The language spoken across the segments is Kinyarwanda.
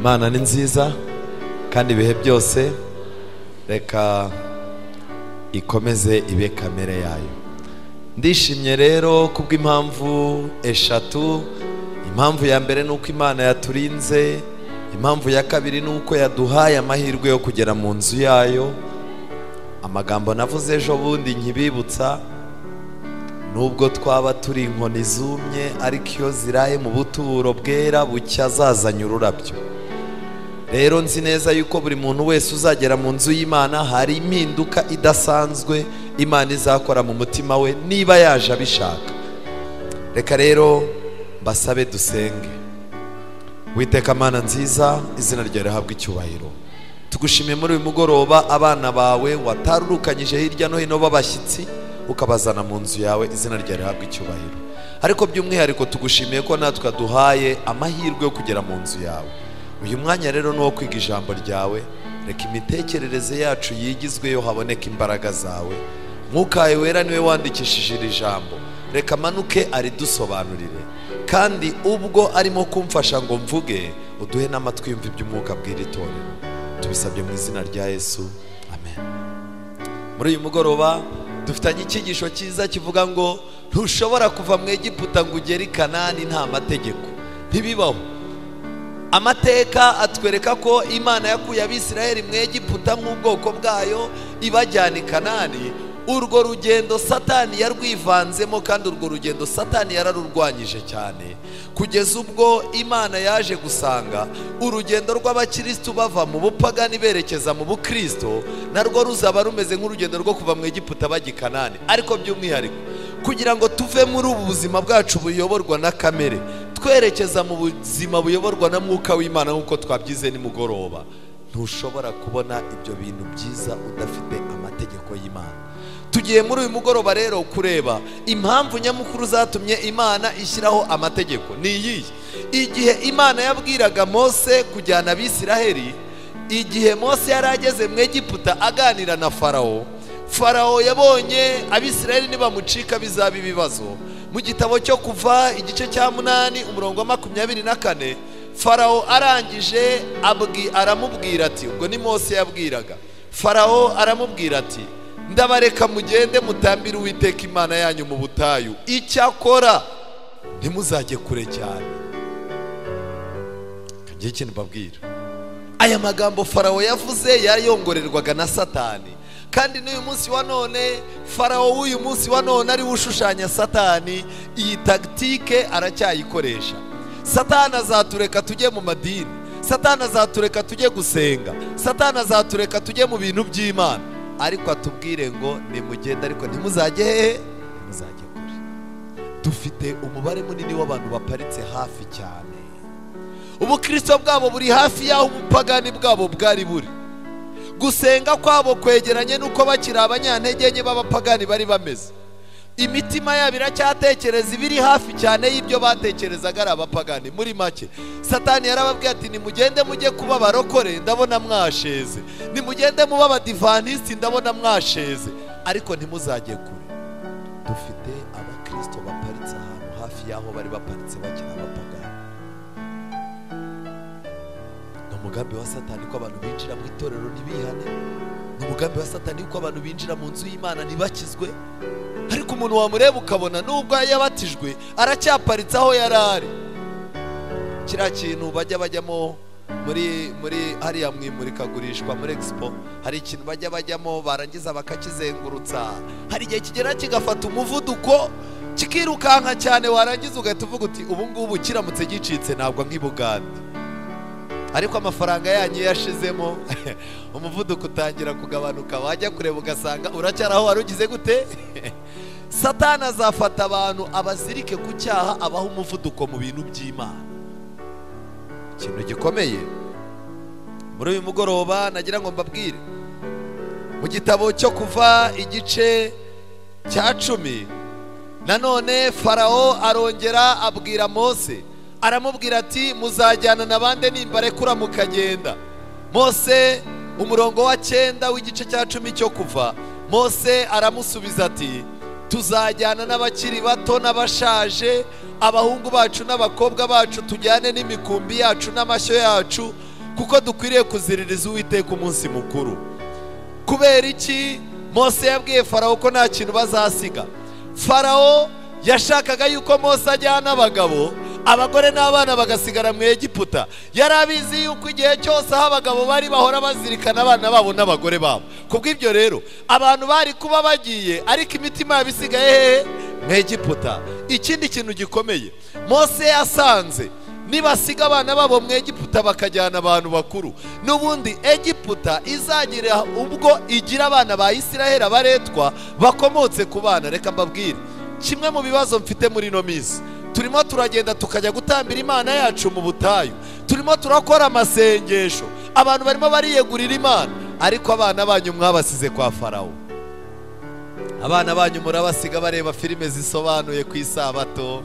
Imana ni nziza kandi ibihe byose reka ikomeze ibe kamere yayo. Ndishimye rero kubw'impamvu eshatu. Impamvu ya mbere nuko Imana yaturinze, impamvu ya kabiri nuko yaduhaye amahirwe yo kugera mu nzu yayo. Amagambo navuze ejo bundi nkibibutsa, nubwo twaba turi inkoni zumye ariko iyo ziraye mu buturo bwera bucya zazanye ururabyo. Rero nzi neza yuko buri muntu wese uzagera mu nzu y'Imana hari impinduka idasanzwe Imana izakora mu mutima we niba yaje abishaka. Reka rero basabe dusenge. Witeka Mana nziza, izina ryawe rihabwe icyubahiro. Tugushimiye muri uyu mugoroba abana bawe watarurukanyije hirya no hino babashyitsi ukabazana mu nzu yawe, izina ryawe rihabwe icyubahiro. Ariko by'umwihariko tugushimiye ko natwe duhaye amahirwe yo kugera mu nzu yawe. Uyu mwanya rero ni uwo kwiga ijambo ryawe. Reka imitekerereze yacu yigizweyo haboneka imbaraga zawe. Mwuka wawe wera niwe wandikishije iri jambo, reka manuke aridusobanurire, kandi ubwo arimo kumfasha ngo mvuge uduhe n'amatwi yumva iby'umwuka bw'iri torero. Tubisabye mu izina rya Yesu, amen. Muri uyu mugoroba dufitanye icyigisho cyiza kivuga ngo ntushobora kuva mu Egiputa ngo ugere i Kanani nta mategeko. Ntibibaho. Amateka atwereka ko Imana yakuye Abisiraheli mu Egiputa nk'ubwoko bwayo ibajyana i Kanani. Urwo rugendo Satani yarwivanzemo, kandi urwo rugendo Satani yararurwanyije cyane, kugeza ubwo Imana yaje gusanga urugendo rw'abakristo bava mu bupagani berekeza mu bukristo narwo ruzaba rumeze nk'urugendo rwo kuva mu Egiputa bajya i Kanani. Ariko by'umwihariko kugira ngo tuve muri ubu buzima bwacu buyoborwa na kamere twerekeza mu buzima buyoborwa na mwuka w'Imana, nk'uko twabyize nimugoroba, ntushobora kubona ibyo bintu byiza udafite amategeko y'Imana. Tugiye muri uyu mugoroba rero kureba impamvu nyamukuru zatumye Imana ishyiraho amategeko. Ni iyi: igihe Imana yabwiraga Mose kujyana Abisiraheli, igihe Mose yari ageze mu Egiputa aganira na Farawo, Farawo yabonye Abisiraheli nibamucika bizaba ibibazo. Mu gitabo cyo Kuva igice cya 8 umurongo wa 24, Farawo arangije aramubwira ati, ubwo ni Mose yabwiraga, Farawo aramubwira ati, ndabareka mugende mutambire Uwiteka Imana yanyu mu butayu, icyakora ntimuzajye kure cyane. Kagiye ikintu babwira. Aya magambo Farawo yavuze yariyongorerwaga na Satani, kandi n'uyu munsi wa none Farawo w'uyu munsi wa none ari ushushanya Satani. Iyi tactique aracyayikoresha. Satani azatureka tujye mu madini, Satani azatureka tujye gusenga, Satani azatureka tujye mu bintu by'Imana, ariko atubwire ngo nimugende ariko ntimuzajye hehe, ntimuzajye kure. Dufite umubare munini w'abantu baparitse hafi cyane. Ubukristo bwabo buri hafi y'aho ubupagani bwabo bwari buri. Gusenga kwabo kwegeranye nuko bakiri abanyantege nke b'abapagani bari bameze. Imitima yabo iracyatekereza ibiri hafi cyane y'ibyo batekerezaga ari abapagani. Muri make Satani yarababwiye ati nimugende mujye kuba abarokore ndabona mwasheze, nimugende muba abadivantisti ndabona mwasheze, ariko ntimuzajye kure. Dufite abakristo baparitse ahantu hafi y'aho bari baparitse bakiri abapagani. Ni umugambi wa Satani ko abantu binjira mu itorero ntibihane. Ni umugambi wa Satani ko abantu binjira mu nzu y'Imana ntibakizwe. Ariko umuntu wamureba ukabona nubwo yabatijwe aracyaparitse aho yarari. Kiriya kintu bajyamo muri hariya mwimurikagurishwa muri Expo, hari ikintu bajyamo barangiza bakakizengurutsa, hari igihe kigera kigafata umuvuduko kikirukanka cyane, warangiza ugahita uvuga uti ubu ngubu kiramutse gicitse ntabwo nk'ibugande. Ariko amafaranga yanyu yashizemo umuvuduko utangira kugabanuka, wajya kureba ugasanga uracyaraho warugize gute. Satani azafata abantu abazirike ku cyaha, abaho umuvuduko mu bintu by'Imana. Ikintu gikomeye muri uyu mugoroba nagira ngo mbabwire, mu gitabo cyo Kuva igice cya 10, nanone Farawo arongera abwira Mose, aramubwira ati muzajyana nabande nimbarekura mukagenda. Mose umurongo wa 9 w'igice cya 10 cyo Kuva, Mose aramusubiza ati tuzajyana n'abakiri bato n'abashaje, abahungu bacu n'abakobwa bacu, tujyane n'imikumbi yacu n'amashyo yacu, kuko dukwiriye kuziririza Uwiteka umunsi mukuru. Kubera iki Mose yabwiye Farawo ko nta kintu bazasiga? Farawo yashakaga yuko Mose ajyana abagabo, abagore n'abana bagasigara mu Egiputa. Yari abizi yuko igihe cyose aho abagabo bari bahora bazirikana abana babo n'abagore babo. Kubw'ibyo rero abantu bari kuba bagiye, ariko imitima yabisigaye hehe? Mu Egiputa. Ikindi kintu gikomeye Mose yasanze, nibasiga abana babo mu Egiputa bakajyana abantu bakuru, n'ubundi Egiputa izagira ubwo igira abana ba Isiraheli abaretwa bakomotse ku bana. Reka mbabwire kimwe mu bibazo mfite muri no minsi, turimo turagenda tukajya gutambira Imana yacu mu butayu, turimo turakora amasengesho, abantu barimo bariyegurira Imana, ariko abana banyu mwabasize kwa Farawo. Abana banyu murabasiga bareba filime zisobanuye ku isabato.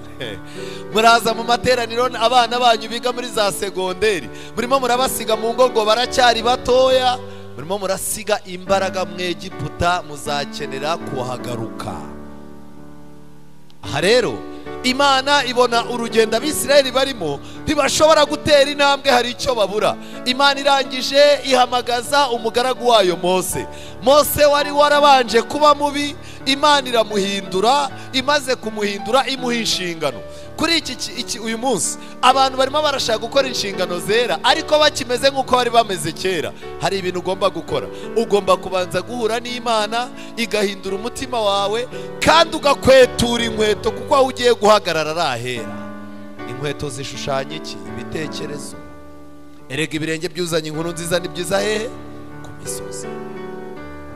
Muraza mu materaniro, abana banyu biga muri za segonderi murimo murabasiga mu ngo baracyari batoya. Murimo murasiga imbaraga mu Egiputa, muzakenera kuhagaruka. Aha rero Imana ibona urugendo Abisirayeli barimo ntibashobora gutera intambwe, hari icyo babura. Imana irangije ihamagaza umugaragu wayo Mose. Mose wari warabanje kuba mubi, Imana iramuhindura, imaze kumuhindura imuha inshingano. Kuri uyu munsi abantu barimo barashaka gukora inshingano zera, ariko bakimeze nk'uko bari bameze kera. Hari ibintu ugomba gukora. Ugomba kubanza guhura n'Imana igahindura umutima wawe, kandi ugakwetura inkweto, kuko aho ugiye guhagarara arahera. Inkweto zishushanya iki? Ibitekerezo. Erega ibirenge byuzanye inkuru nziza ni byiza hehe? Ku misozi.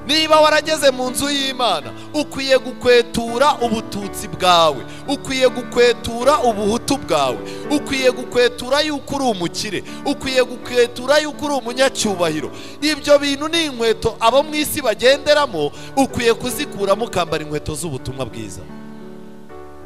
Niba warageze mu nzu y'Imana, ukwiye gukwetura ubututsi bwawe, ukwiye gukwetura ubuhutu bwawe, ukwiye gukwetura yuko uri umukire, ukwiye gukwetura yuko uri umunyacyubahiro. Ibyo bintu ni inkweto abo mu isi bagenderamo, ukwiye kuzikuramo ukambara inkweto z'ubutumwa bwiza.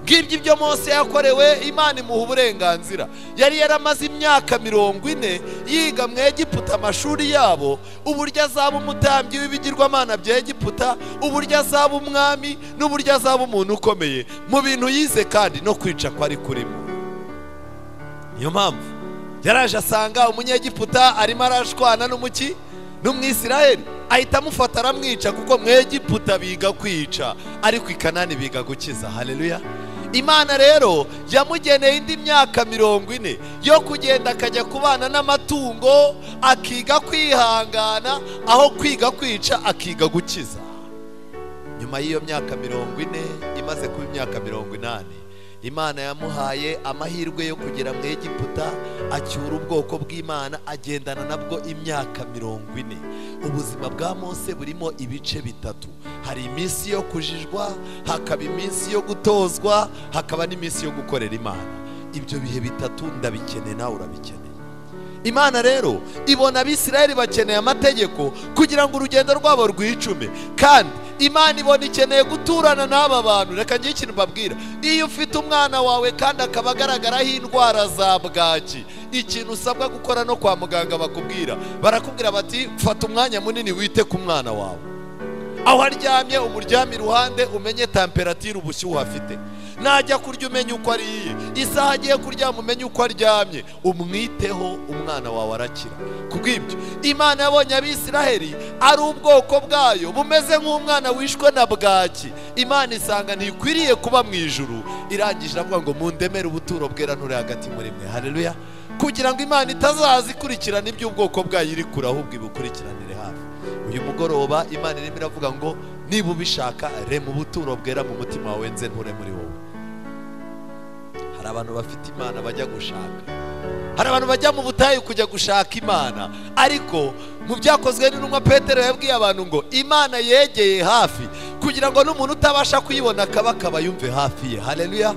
Ngibyo ibyo Mose yakorewe, Imana imuha uburenganzira. Yari yaramaze imyaka 40 yiga mu Egiputa amashuri yabo, uburyo azaba umutambyi w'ibigirwamana bya Egiputa, uburyo azaba umwami, n'uburyo azaba umuntu ukomeye mu bintu yize, kandi no kwica kwari kurimo. Niyo mpamvu yaraje asanga umunyegiputa arimo arashwana n'umwisiraheli, ahita amufata aramwica, kuko mu Egiputa biga kwica, ariko i Kanani biga gukiza. Haleluya. Imana rero yamugeneye indi myaka 40 yo kugenda akajya kubana n'amatungo, akiga kwihangana, aho kwiga kwica akiga gukiza. Nyuma y'iyo myaka 40, imaze kuba imyaka 80, Imana yamuhaye amahirwe yo kugera mu Egiputa, acyura ubwoko bw'Imana, agendana nabwo imyaka 40. Ubuzima bwa Mose burimo ibice bitatu. Hari iminsi yo kujijwa, hakaba iminsi yo gutozwa, hakaba n'iminsi yo gukorera Imana. Ibyo bihe bitatu ndabikeneye, nawe urabikeneye. Imana rero ibona Abisirayeli bakeneye amategeko kugira ngo urugendo rwabo rwicume, kandi Imana ibona ikeneye guturana n'aba bantu. Reka ngiye ikintu mbabwira, iyo ufite umwana wawe kandi akaba agaragaraho indwara za bwaki, ikintu usabwa gukora no kwa muganga barakubwira bati fata umwanya munini wite ku mwana wawe. Aho aryamye umuryame iruhande, umenye temperature ubushyuhe afite. Najya kurya umenye uko ariye, isaha agiye kuryama umenye uko aryamye, umwiteho, umwana wawe arakira. Kubw'ibyo Imana yabonye Abisiraheli ari ubwoko bwayo bumeze nk'umwana wishwe na bwaki. Imana isanga ntikwiriye kuba mu ijuru, irangije avuga ngo mundemere ubuturo bwera nture hagati muri mwe. Haleluya. Kugira ngo Imana itazaza ikurikirana iby'ubwoko bwayo iri kure, ahubwo ibukurikiranire hafi. Uyu mugoroba Imana irimo iravuga ngo niba ubishaka, rema ubuturo bwera mu mutima wawe, nze nture muri wowe. Hari abantu bafite Imana bajya gushaka, hari abantu bajya mu butayu kujya gushaka Imana, ariko mu byakozwe n'intumwa Petero yabwiye abantu ngo Imana yegeye hafi, kugira ngo n'umuntu utabasha kuyibona akaba yumve hafi ye. Haleluya.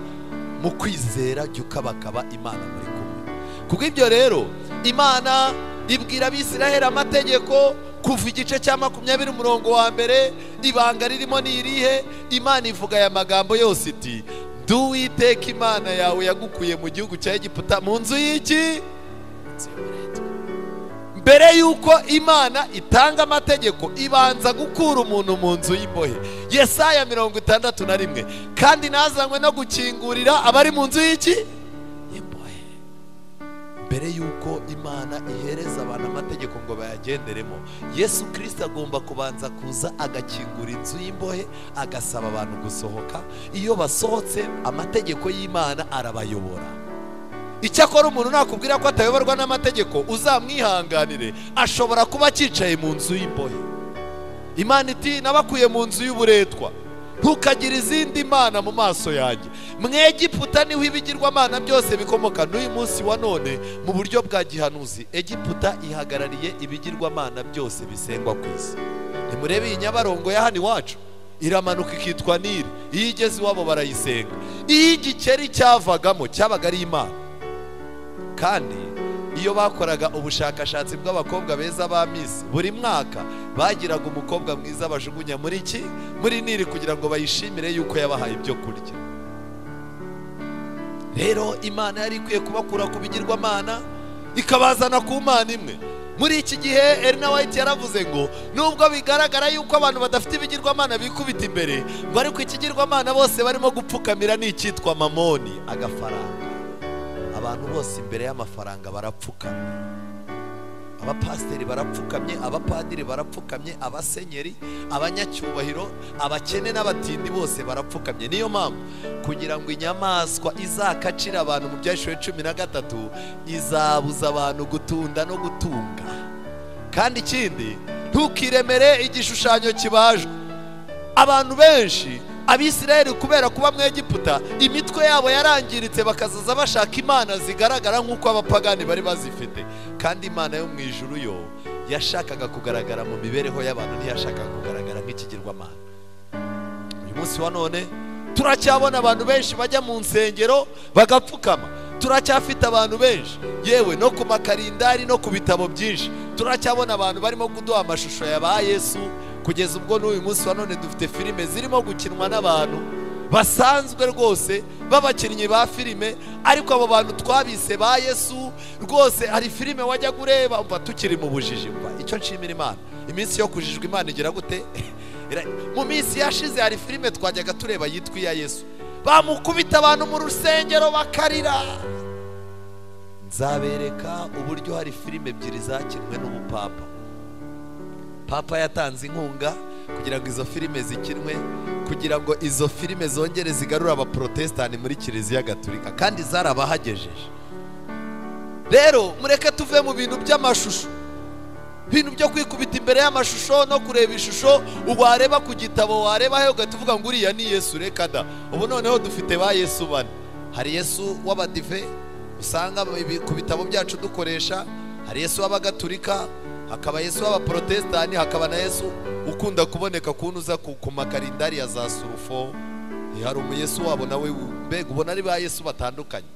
Mu kwizera jya ukabakaba Imana muri kumwe. Kubw'ibyo rero Imana ibwira Abisiraheli amategeko. Kuva igice cya 20 umurongo wa mbere, ibanga ririmo ni irihe? Imana ivuga aya magambo yose iti, Uwiteka Imana yawe yagukuye mu gihugu cya Egiputa, mu nzu y'iki? Mbere yuko Imana itanga amategeko, ibanza gukura umuntu mu nzu y'imbohe. Yesaya 61, kandi nazanywe no gukingurira abari mu nzu y'iki? Imbohe. mbere y'uko Imana ihereza abantu amategeko ngo bayagenderemo, Yesu Kristo agomba kubanza kuza agakingura inzu y'imbohe, agasaba abantu gusohoka. Iyo basohotse amategeko y'Imana arabayobora. Icyakora umuntu nakubwira ko atayoborwa n'amategeko, uzamwihanganire, ashobora kuba akicaye mu nzu y'imbohe. Imana iti nabakuye mu nzu y'uburetwa, ntukagira izindi mana mu maso yanjye. Mu Egiputa niho ibigirwamana byose bikomoka. N'uyu munsi wa none mu buryo bwa gihanuzi, Egiputa ihagarariye ibigirwamana byose bisengwa ku isi. Nimurebe iyi Nyabarongo ya hano iwacu, iramanuka ikitwa Nili. Iyo igeze iwabo barayisenga. Iyo igikeri cyavagamo cyabaga ari Imana. Kandi iyo bakoraga ubushakashatsi bw'abakobwa beza ba Miss, buri mwaka bagiraga umukobwa mwiza bajugunya muri Nili kugira ngo bayishimire yuko yabahaye ibyo kurya. Rero Imana yari ikwiye kubakura ku bigirwamana ikabazana ku Mana imwe. Muri iki gihe Ellen White yaravuze ngo nubwo bigaragara yuko abantu badafite ibigirwamana bikubita imbere, ngo ariko ikigirwamana bose barimo gupfukamira ni icyitwa mamoni, agafaranga. Abantu bose imbere y'amafaranga barapfukamye. Abapasiteri barapfukamye, abapadiri barapfukamye, abasenyeri, abanyacyubahiro, abakene n'abatindi bose barapfukamye. Niyo mpamvu kugira ngo inyamaswa izakacira abantu mu Byahishuriwe 13 izabuza abantu gutunda no gutunga. Kandi ikindi, ntukiremere igishushanyo kibajwe. Abantu benshi Abisirayeli kubera kuba mu Egiputa imitwe yabo yarangiritse, bakazaza bashaka imana zigaragara nk'uko abapagani bari bazifite. Kandi Imana yo mu ijuru yo yashakaga kugaragara mu mibereho y'abantu, ntiyashakaga kugaragara nk'ikigirwamana. Uyu munsi wa none turacyabona abantu benshi bajya mu nsengero bagapfukama. Turacyafite abantu benshi, yewe no ku makarindari no ku bitabo byinshi turacyabona abantu barimo kuduha amashusho ya ba Yesu. Kugeza ubwo n'uyu munsi wa none dufite filime zirimo gukinwa n'abantu basanzwe rwose b'abakinnyi ba filime, ariko abo bantu twabise ba Yesu rwose. Hari filime wajya kureba umva tukiri mu bujiji. Icyo nshimira Imana, iminsi yo kujijwa Imana igira gute? Mu minsi yashize hari filime twajyaga tureba yitwa iya Yesu, bamukubita abantu mu rusengero bakarira. Nzabereka uburyo hari filime ebyiri zakinwe n'ubupapa. Papa yatanze inkunga kugira ngo izo filime zikinwe, kugira ngo izo filime zongere zigarura abaprotestani muri Kiliziya Gatolika, kandi zarabahagejeje. Rero mureke tuve mu bintu by'amashusho, ibintu byo kwikubita imbere y'amashusho no kureba ishusho. Wareba ku gitabo, wareba he ugatuvuga ngo uriya ni Yesu. Reka da, ubu noneho dufite ba Yesu bane. Hari Yesu w'abadive usanga ku bitabo byacu dukoresha, hari Yesu w'abagatolika, hakaba Yesu w'abaprotestani, hakaba na Yesu ukunda kuboneka kunuza ku makarindari ya za surufo. Hari Yesu wabo nawe mbega ubona ari ba Yesu batandukanye.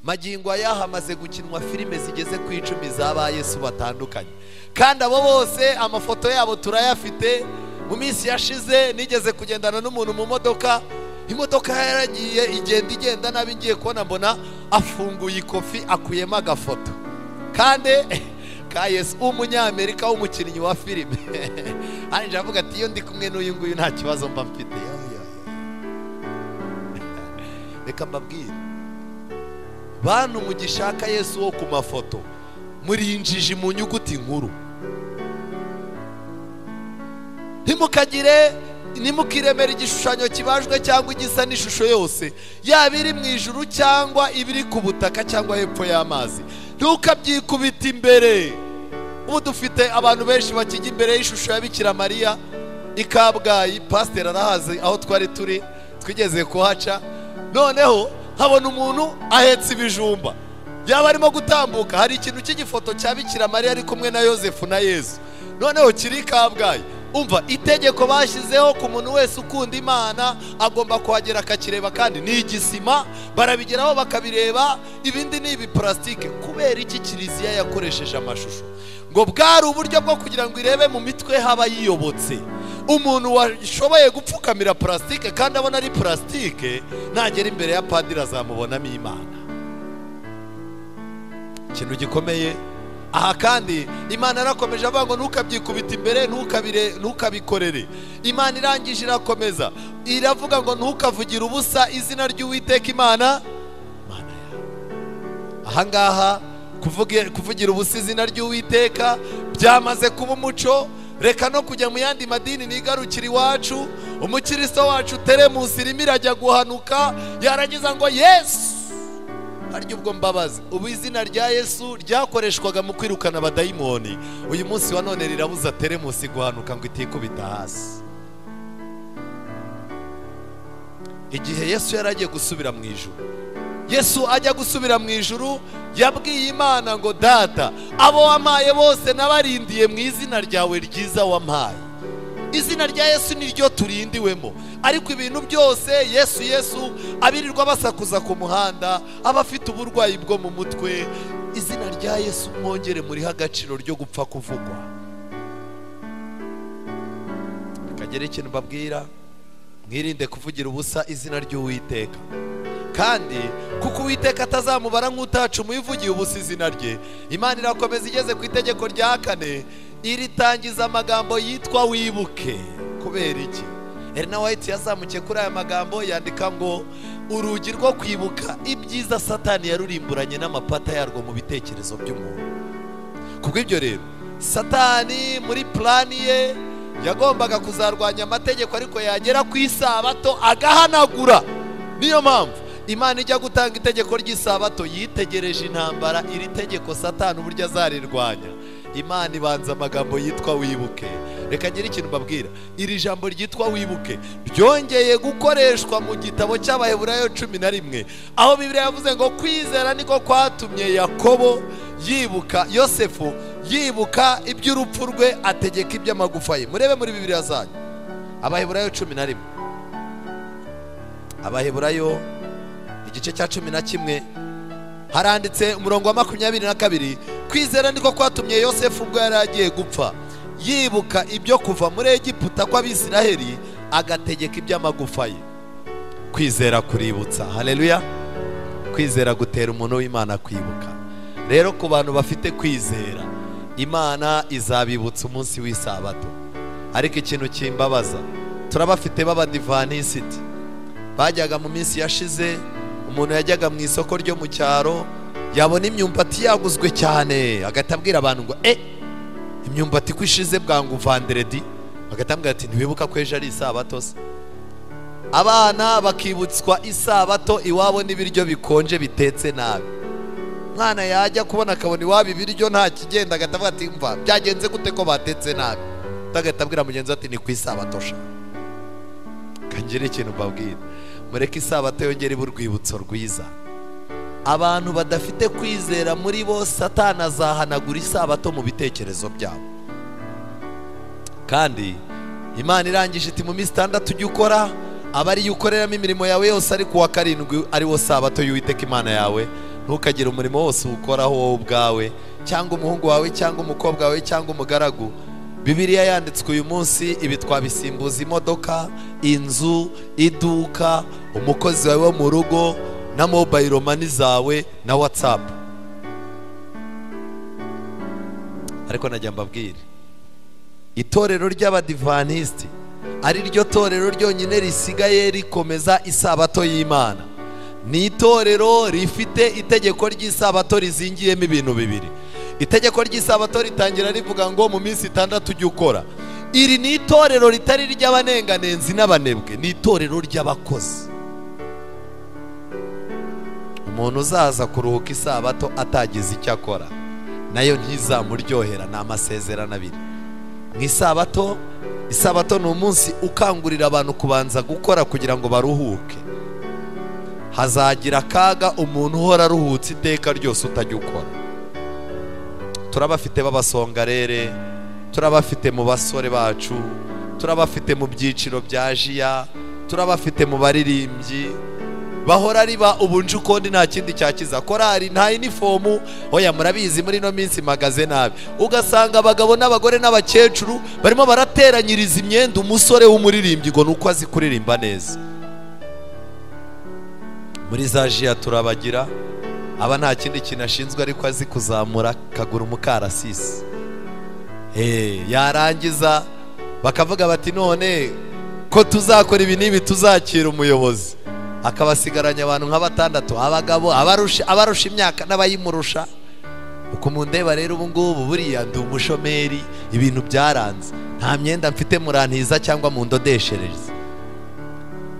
Magingo aya hamaze gukinwa filime zigeze ku 10 za ba Yesu batandukanye, kandi abo bose amafoto yabo turayafite. Mu minsi yashize nigeze kugendana n'umuntu mu modoka, imodoka yaragiye igenda nabi, ngiye kubona mbona afunguye ikofi akuyemo agafoto kandi ka Yesu, umunyamerika w'umukinnyi wa filime. Hanje avuga ati iyo ndi kumwe n'uyu nguyu nta kibazo mba mfite. Reka mbabwire bantu mugishaka Yesu wo ku mafoto, muri injiji mu nyuguti nkuru. Nimukiremera igishushanyo kibajwe cyangwa igisa n'ishusho yose, yaba iri mu ijuru cyangwa ibiri ku butaka cyangwa hepfo y'amazi. Ntukabyikubita imbere. Ubu dufite abantu benshi bakijya imbere y'ishusho ya Bikira Mariya i Kabgayi. Pasiteri arahazi aho twari turi, twigeze kuhaca. Noneho habona umuntu ahetse ibijumba, yaba arimo gutambuka. Hari ikintu cy'igifoto cya Bikira Mariya ari kumwe na Yosefu na Yesu, noneho kiri i Kabgayi. Umva itegeko bashyizeho ku muntu wese ukunda Imana agomba kuhagera akakireba, kandi ni igisima. Barabigeraho bakabireba, ibindi ni ibiplastike. Kubera iki Kiliziya yakoresheje amashusho? Ngo bwari uburyo bwo kugira ngo irebe mu mitwe haba yiyobotse. Umuntu washoboye gupfukamira plastike kandi abona ari plastike, nagera imbere ya padiri azamubonamo Imana. Ikintu gikomeye aha. Kandi Imana yarakomeje avuga ngo ntukabyikubita imbere, ntukabikorere. Imana irangije irakomeza iravuga ngo ntukavugire ubusa izina ry'Uwiteka Imana yawe. Aha ngaha kuvugira ubusa izina ry'Uwiteka byamaze kuba umuco. Reka no kujya mu yandi madini nigarukira iwacu. Umukristo wacu teremusi irimo irajya guhanuka, yarangiza ngo Yesu. Aryo ubwo mbabazi, ubu izina rya Yesu ryakoreshwaga mu kwirukana abadayimoni, uyu munsi wa none rirabuza teremusi guhanuka ngo itikubita hasi. Igihe Yesu yaragiye gusubira mu ijuru, Yesu ajya gusubira mu ijuru, yabwiye Imana ngo Data, abo wampaye bose nabarindiye mu izina ryawe ryiza wampaye. Izina rya Yesu niryo turindiwemo, ariko ibintu byose Yesu abirirwa basakuza ku muhanda, abafite uburwayi bwo mu mutwe, izina rya Yesu mwongere muri agaciro ryo gupfa kuvugwa. Kagere ikintu babwira, mwirinde kuvugira ubusa izina ry'Uwiteka, kandi kuko Uwiteka atazamubara nk'utacu muyivugiye ubusa izina rye. Imana irakomeza igeze ku itegeko rya 4, iritangiza amagambo yitwa wibuke. Kubera iki? Elena White yazamukiye kuri aya magambo yandika ngo urugi rwo kwibuka ibyiza Satani yarurimburanye n'amapata yarwo mu bitekerezo by'umuntu. Kubw'ibyo rero Satani muri plani ye yagombaga kuzarwanya amategeko, ariko yagera ku isabato agahanagura. Niyo mpamvu Imana ijya gutanga itegeko ry'isabato yitegereje intambara iri tegeko Satani uburyo azarirwanya. Imana ibanza amagambo yitwa wibuke. Reka ngire ikintu mbabwira, iri jambo ryitwa wibuke ryongeye gukoreshwa mu gitabo cy'Abaheburayo 11, aho Bibiliya yavuze ngo kwizera niko kwatumye Yakobo yibuka Yosefu, yibuka iby'urupfu rwe, ategeka iby'amagufa ye. Murebe muri Bibiliya zanyu Abaheburayo 11, Abaheburayo igice cya 11 haranditse umurongo wa 22, kwizera niko kwatumye Yosefu ubwo yari agiye gupfa yibuka ibyo kuva muri Egiputa kw'Abisiraheli, agategeka iby'amagufa ye. Kwizera kuributsa. Haleluya. Kwizera gutera umuntu w'Imana kwibuka. Rero ku bantu bafite kwizera, Imana izabibutsa umunsi w'isabato. Ariko ikintu kimbabaza, turabafite b'abadivanisiti bajyaga mu minsi yashize, umuntu yajyaga mu isoko ryo mu cyaro yabona imyumbati yaguzwe cyane, agatabwira abantu ngo imyumbati kwishize bwangu vendredi, agatambwira ati ntiwibuka ko ejo ari isabato se? Abana bakibutswa isabato iwabo n'ibiryo bikonje bitetse nabi. Mwana yajya kubona akabona iwabo ibiryo nta kigenda, agatavuga ati mva byagenze gute ko batetse nabi? Tagatabwira mugenzi ati ni ku isabato sha. Kangire ikintu babwira, mureke isabato yongere urwibutso rwiza. Abantu badafite kwizera muri bo Satani azahanagura isabato mu bitekerezo byabo. Kandi Imana irangije iti mu minsi 6 ujye ukora, abari yukoreramo imirimo yawe yose, ariko wa 7 ari wo sabato y'Uwiteka Imana yawe. Ntukagire umurimo wose ukoraho wowe ubwawe, cyangwa umuhungu wawe, cyangwa umukobwa wawe, cyangwa umugaragu. Bibiliya yanditswe uyu munsi ibi twabisimbuza imodoka, inzu, iduka, umukozi wawe wo mu rugo, na mobile money zawe, na WhatsApp. Ariko najya mbabwire, itorero ry'Abadivantisti ari ryo torero ryonyine risigaye rikomeza isabato y'Imana. Ni itorero rifite itegeko ry'isabato rizingiyemo ibintu bibiri. Itegeko ry'isabato ritangira rivuga ngo mu minsi 6 ujye ukora. Iri ni itorero ritari ry'abanenganenzi n'abanebwe, ni itorero ry'abakozi. Umuntu uzaza kuruhuka isabato atagize icyo akora, nayo ntizamuryohera. Ni amasezerano abiri. Mu isabato ni umunsi ukangurira abantu kubanza gukora kugira ngo baruhuke. Hazagira akaga umuntu uhora aruhutse iteka ryose utajya ukora. Turabafite b'abasongarere, turabafite mu basore bacu, turabafite mu byiciro bya jiya, turabafite mu baririmbyi bahora riba ubunje ukondi nta kindi cyakiza. Korari nta uniform, oya murabizi muri no minsi magaze nabi, ugasanga abagabo n'abagore n'abakecuru barimo barateranyiriza imyenda umusore w'umuririmbyi ngo nuko azi kuririmba neza. Muri za jiya turabagira aba nta kindi kinashinzwe ariko azi kuzamura kagura umukarasisi. Yarangiza bakavuga bati none ko tuzakora ibi nibi tuzakira umuyobozi, akabasigaranya abantu nka 6, abagabo abarusha imyaka n'abayimurusha. uko mundeba rero ubu ngubu buriya ndi umushomeri, ibintu byaranze, nta myenda mfite murantiza cyangwa mundodeshereze.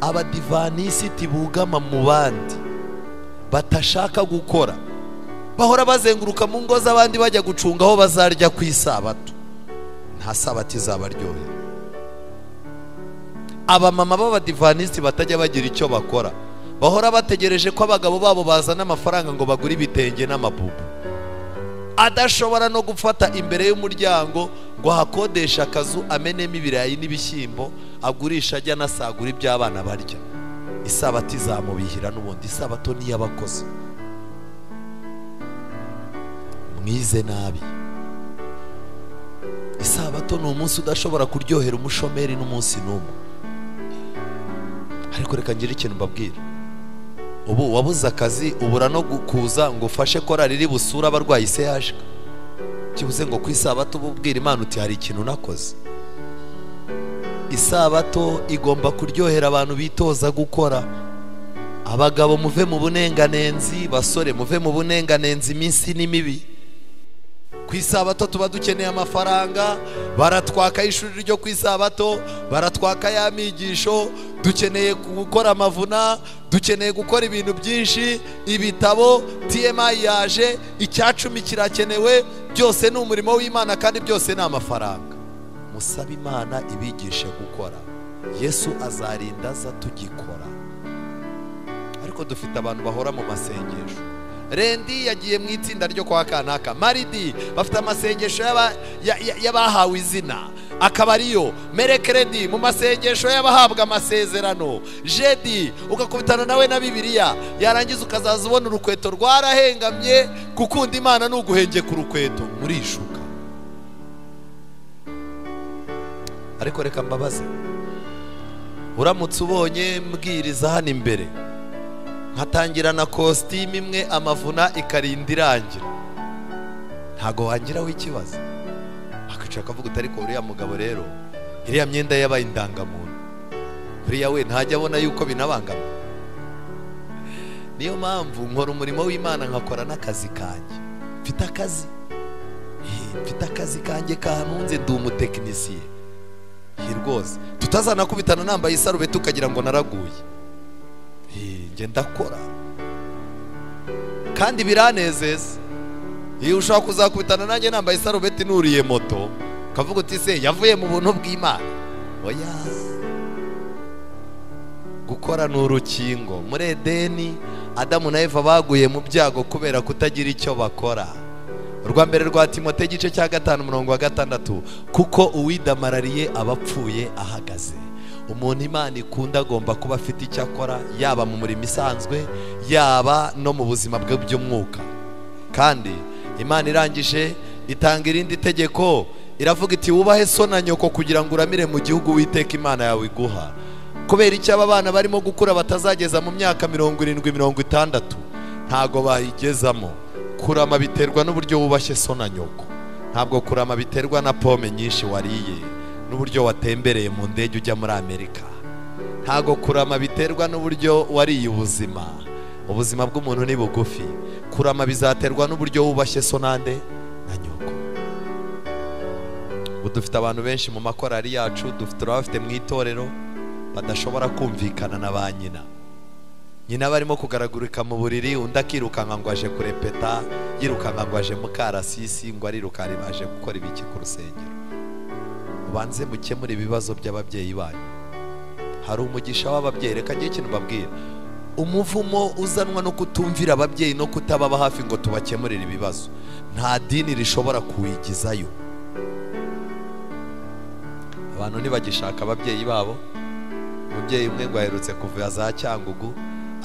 Abadivanisiti bugama mu bandi batashaka gukora, bahora bazenguruka mu ngo z'abandi bajya gucunga aho bazarya ku isabato. Nta sabato izabaryohera. Abamama b'abadivanisiti batajya bagira icyo bakora, bahora bategereje ko abagabo babo bazana amafaranga ngo bagure ibitenge n'amabubu. Adashobora no gufata imbere y'umuryango ngo hakodesha akazu amenemo ibirayi n'ibishyimbo, agurisha ajya anasagura iby'abana barya. Isabato izamubihira n'ubundi. Isabato ni iy'abakozi. Mwize nabi. Isabato ni umunsi udashobora kuryohera umushomeri n'umunsi n'umwe. Ariko reka ngire ikintu mbabwira. Ubu wabuze akazi, ubura no kuza ngo ufashe korali iri busura abarwayi CH. Kibuze ngo ku isabato ububwira Imana uti hari ikintu nakoze. Isabato igomba kuryohera abantu bitoza gukora. Abagabo muve mu bunenganenzi, basore muve mu bunenganenzi, iminsi ni mibi. Ku isabato tuba dukeneye amafaranga, baratwaka ishuri ryo ku isabato, baratwaka ya migisho, dukeneye gukora amavuna, dukeneye gukora ibintu byinshi, ibitabo, TMI yaje, icyacumi kirakenewe, byose ni umurimo w'Imana kandi byose ni amafaranga. Musabe Imana ibigishe gukora, Yesu azarinda aza tugikora. Ariko dufite abantu bahora mu masengesho. Rendi yagiye mu itsinda ryo kwa Kanaka, Maridi bafite amasengesho y'abahawe izina, akaba ariyo Merekeredi mu masengesho y'abahabwa amasezerano, Jedi ugakubitana nawe na Bibiliya, yarangiza ukazaza ubona urukweto rwarahengamye. Gukunda Imana ni uguhengeka urukweto, murishuka. Ariko reka mbabaze, uramutse ubonye mbwiriza hano imbere nkatangira na kositimu imwe, amavuna ikarinda irangira, ntago wangiraho ikibazo. Akaca akavuga uti ariko uriya mugabo rero iriya myenda yabaye indangamuntu, uriya we ntajya abona yuko binabangama. Niyo mpamvu nkora umurimo w'Imana, nkakora n'akazi kanjye. Mfite akazi kanjye kantunze, ndi umutekinisiye rwose. Tutazanakubitana nambaye isarubeti ukagira ngo naraguye. Nge ndakora kandi biranezeza. Iyo ushaka kuzakubitana nanjye nambaye isarubeti nuriye moto, kavuga uti se yavuye mu buntu bw'Imana. Oya, gukora ni urukingo. Muri Edeni Adamu na Eva baguye mu byago kubera kutagira icyo bakora. Urwa mbere rwa Timote igice cya 5:6, kuko uwidamarariye abapfuye ahagaze. Umuntu Imana ikunda agomba kuba afite icyo akora, yaba mu murimo isanzwe, yaba no mu buzima bwe by'umwuka. Kandi Imana irangije itanga irindi tegeko, iravuga iti wubahe so na nyoko kugira ngo uramire mu gihugu Uwiteka Imana yawe iguha. Kubera icyo aba bana barimo gukura batazageza mu myaka 70-60, ntago bayigezamo. Kurama biterwa n'uburyo wubashye so na nyoko, ntabwo kurama biterwa na pome nyinshi wariye n'uburyo watembereye mu ndege ujya muri Amerika. Ntago kurama biterwa n'uburyo wariye ubuzima. Ubuzima bw'umuntu ni bugufi. Kurama bizaterwa n'uburyo wubashye so nande na nyoko. Dufite abantu benshi mu makorari yacu, dufite abafite mu itorero badashobora kumvikana na ba nyina. Nyina barimo kugaragurika mu buriri, undi akirukanka ngo aje kurepeta, yirukanka ngo aje mu karasisi, ngo arirukane baje gukora ibiki ku rusengero. Ubanze mukemure ibibazo by'ababyeyi banyu. Hari umugisha w'ababyeyi. Reka ngiye ikintu mbabwira, umuvumo uzanwa no kutumvira ababyeyi no kutababa hafi ngo tubakemurire ibibazo, nta dini rishobora kuwigizayo. Abantu ntibagishaka ababyeyi babo. Umubyeyi umwe ngo aherutse kuva za Cyangugu,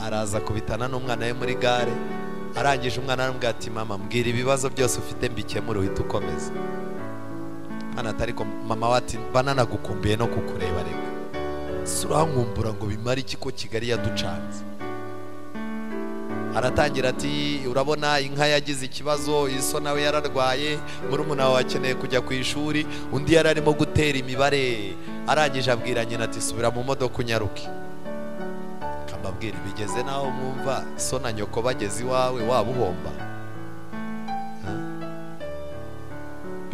araza kubitana n'umwana we muri gare, arangije umwana aramubwira ati mama mbwira ibibazo byose ufite mbikemure uhita ukomeza. Hano atariko mama wati bananagukumbuye no kukureba reka. Surankumbura ngo bimara iki ko Kigali yaducanze. Aratangira ati urabona inka yagize ikibazo, iso nawe yararwaye, murumuna wawe akeneye kujya ku ishuri, undi yararimo gutera imibare. Arangije abwira nyina ati subira mu modoka unyaruke. Kambabwira bigeze naho mwumva so na nyoko bageze iwawe waba uhomba.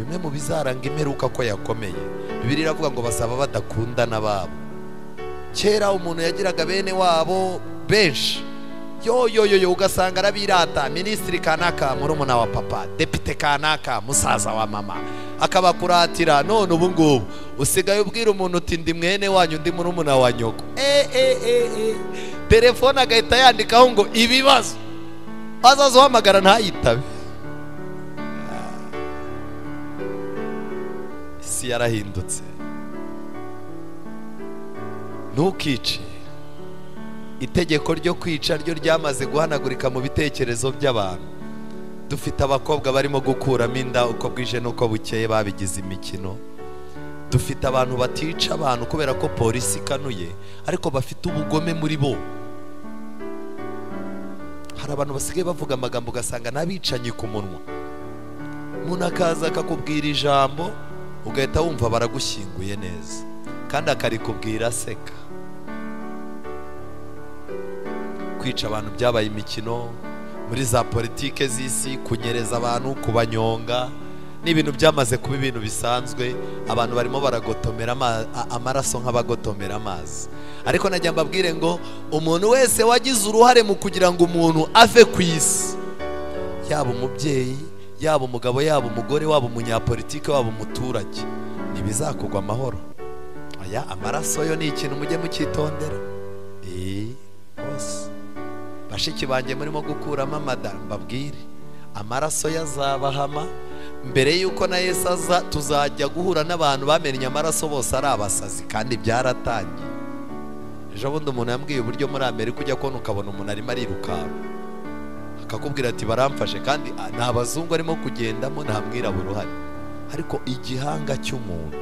bimwe mu bizaranga imperuka ko yakomeye. Bibiliya iravuga ngo basaba badakundana babo. Kera umuntu yagiraga bene wabo benshi, yo ugasanga arabirata, minisitiri kanaka murumuna wa papa, depite kanaka musaza wa mama, akabakuratira. None ubu ngubu usigaye ubwira umuntu uti ndi mwene wanyu, ndi murumuna wa nyoko. Telefone agahita yandikaho ngo ibibazo, azaza uhamagara ntayitabe. Isi yarahindutse. Ntukice. Itegeko ryo kwica ryo ryamaze guhanagurika mu bitekerezo by'abantu. Dufite abakobwa barimo gukuramo inda uko bwije n'uko bukeye, babigize imikino. Dufite abantu batica abantu kubera ko polisi ikanuye, ariko bafite ubugome muri bo. Hari abantu basigaye bavuga amagambo ugasanga n'abicanyi ku munwa. Umuntu akaza akakubwira ijambo ugahita wumva baragushyinguye neza, kandi akarikubwira aseka. Kwica abantu byabaye imikino muri za politike z'isi, kunyereza abantu, kubanyonga, n'ibintu byamaze kuba ibintu bisanzwe. Abantu barimo baragotomera amaraso nk'abagotomera amazi. Ariko najya mbabwire ngo umuntu wese wagize uruhare mu kugira ngo umuntu ave ku isi, yaba umubyeyi, yaba umugabo, yaba umugore, waba umunyapolitike, waba umuturage, ntibizakugwa amahoro. Aya amaraso yo ni ikintu mujye mukitondera. Bose bashiki banjye murimo gukuramo amada, mbabwire amaraso yazabahama. Mbere yuko na Yesu aza tuzajya guhura n'abantu bamennye amaraso bose ari abasazi, kandi byaratangiye. Ejo bundi umuntu yambwiye uburyo muri Amerika ujya kubona ukabona umuntu arimo arirukanka, akakubwira ati baramfashe, kandi nta bazungu arimo kugendamo, nta mwirabura uhari, ariko igihanga cy'umuntu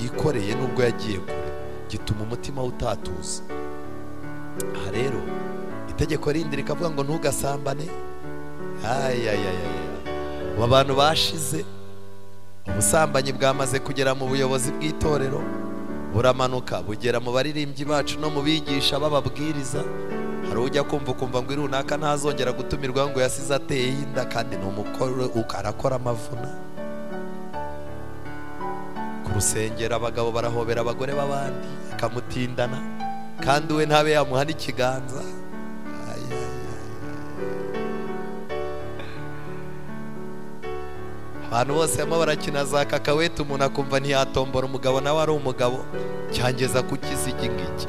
yikoreye nubwo yagiye kure gituma umutima utatuza. Aha rero itegeko rindi rikavuga ngo ntugasambane. Abantu bashize, ubusambanyi bwamaze kugera mu buyobozi bw'itorero, buramanuka bugera mu baririmbyi bacu no mu bigisha bababwiriza. Hari ujya kumva ukumva ngo runaka ntazongera gutumirwa ngo yasize ateye inda, kandi ni umukoro ukarakora amavuna. Ku rusengero abagabo barahobera abagore b'abandi akamutindana, kandi we ntabe yamuha n'ikiganza. Abantu bose barimo barakina za kakawete, umuntu akumva ntiyatombora umugabo nawe ari umugabo, cyangeza ku kizigi ngiki.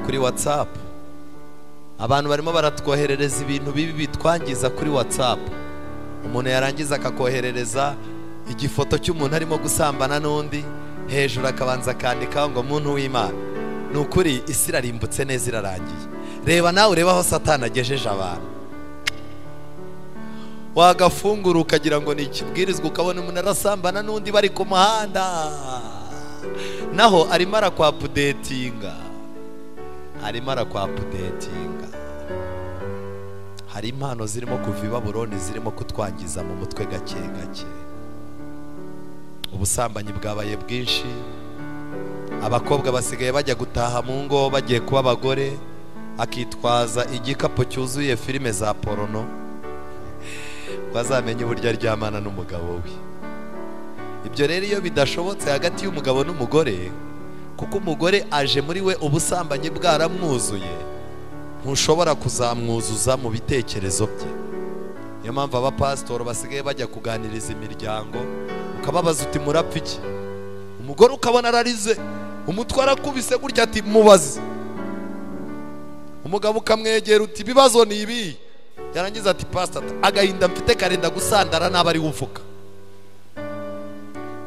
Kuri WhatsApp abantu barimo baratwoherereza ibintu bibi bitwangiza kuri WhatsApp. Umuntu yarangiza akakoherereza igifoto cy'umuntu arimo gusambana n'undi, hejuru akabanza akandikaho ngo muntu w'Imana. Ni ukuri isi irarimbutse neza, irarangiye. Reba nawe ureba aho Satani agejeje abantu. Wagafungura ukagira ngo ni ikibwirizwa, ukabona umuntu arasambana n'undi bari ku muhanda, naho arimo arakwapudetinga. Hari impano zirimo kuva i Babuloni zirimo kutwangiza mu mutwe gake gake. Ubusambanyi bwabaye bwinshi. Abakobwa basigaye bajya gutaha mu ngo bagiye kuba abagore, akitwaza igikapu cyuzuye filime za porono, bazamenye uburyo aryamana n'umugabo we. Ibyo rero iyo bidashobotse hagati y'umugabo n'umugore, kuko umugore aje muri we ubusambanyi bwaramwuzuye, ntushobora kuzamwuzuza mu bitekerezo bye. Niyo mpamvu abapasitoro basigaye bajya kuganiriza imiryango, ukababaza uti murapfa iki? Umugore ukabona ararize, umutwe arakubise gutya ati mubaze. Umugabo ukamwegera uti ibibazo ni ibi, yarangiza ati pastor agahinda mfite karenda gusandara n'abari uvuka.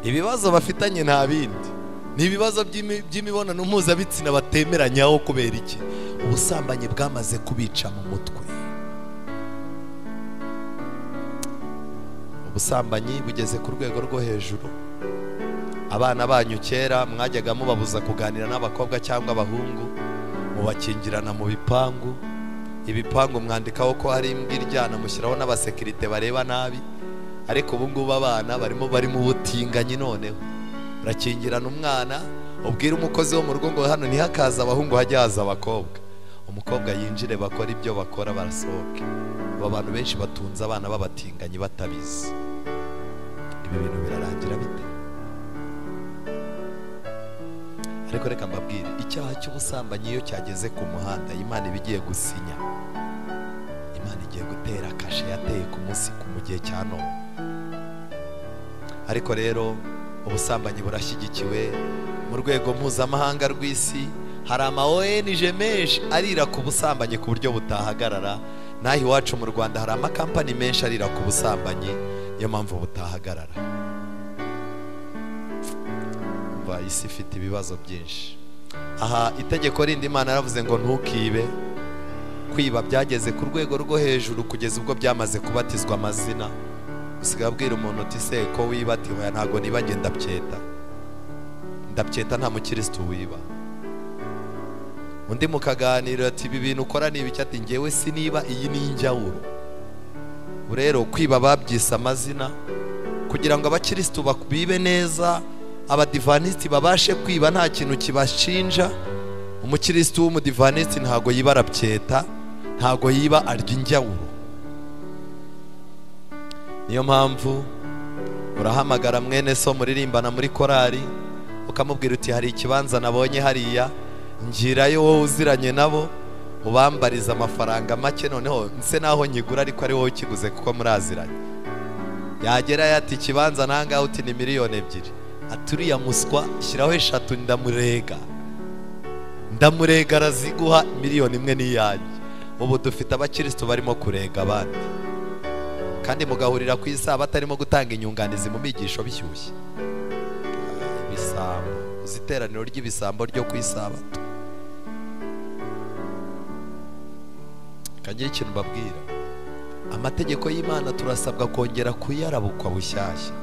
Ibibazo bafitanye nta bindi, ni ibibazo by'imibonano mpuzabitsina batemeranyaho. Kubera iki? Ubusambanyi bwamaze kubica mu mutwe. Ubusambanyi bugeze ku rwego rwo hejuru. Abana banyu kera mwajyaga mubabuza kuganira n'abakobwa cyangwa abahungu, mubakingirana mu bipangu. Ibipangu mwandikaho ko hari imbwa iryana, mushyiraho n'abasekirite bareba nabi. Ariko ubu ngubu abana bari mu butinganyi. Noneho urakingirana umwana, ubwira umukozi wo mu rugo ngo hano ntihakaza abahungu hajya haza abakobwa. Umukobwa yinjire bakora ibyo bakora, barasohoke. aba bantu benshi batunze abana b'abatinganyi batabizi. Ibi bintu birarangira bite? Ariko reka mbabwire, icyaha cy'ubusambanyi iyo cyageze ku muhanda, Imana ibigiye gusinya. Imana igiye gutera kashe yateye ku munsi mu gihe cya Nowa. Ariko rero ubusambanyi burashyigikiwe mu rwego mpuzamahanga rw'isi. Hari ama ONG menshi arira ku busambanyi ku buryo butahagarara. Naho iwacu mu Rwanda hari amakampani menshi arira ku busambanyi, niyo mpamvu butahagarara. Isi ifite ibibazo byinshi. Aha itegeko rindi Imana yaravuze ngo ntukibe. Kwiba byageze ku rwego rwo hejuru kugeza ubwo byamaze kubatizwa amazina. Usigaye abwira umuntu uti se ko wiba, ati hoya ntago niba nge ndabyeta. Ndabyeta nta mukristo wiba. Undi mukaganira ati ibi bintu ukora ni ibiki, ati ngewe siniba, iyi ni injyawuro. Rero kwiba babyise amazina kugira ngo abakristo bibe neza, abadivaniste babashe kwiba nta kintu kibashinja. Umukristo w'umudivaniste ntago yiba arabyeta, ntago yiba arya injyawuro. Niyo mpamvu urahamagara mwene so muririmbana muri korari, ukamubwira uti hari ikibanza nabonye hariya, ngirayo wowe uziranye nabo, ubambariza amafaranga make, noneho nse naho nyigura ariko ari wowe ukiguze kuko muraziranye. Yagera yati ikibanza nanga uti ni miliyoni 2. Aturiya muswa shyiraho 3 ndamurega araziguha miliyoni 1 n'iyanjye. Ubu dufite abakristo barimo kurega abandi, kandi mugahurira ku isaba atarimo gutanga inyunganizi mu migisho bishyushye. Ibisambo, uziteraniro ry'ibisambo ryo ku isabato. Kangira ikintu mbabwira, amategeko y'Imana turasabwa kongera kuyarabukwa bushyashya.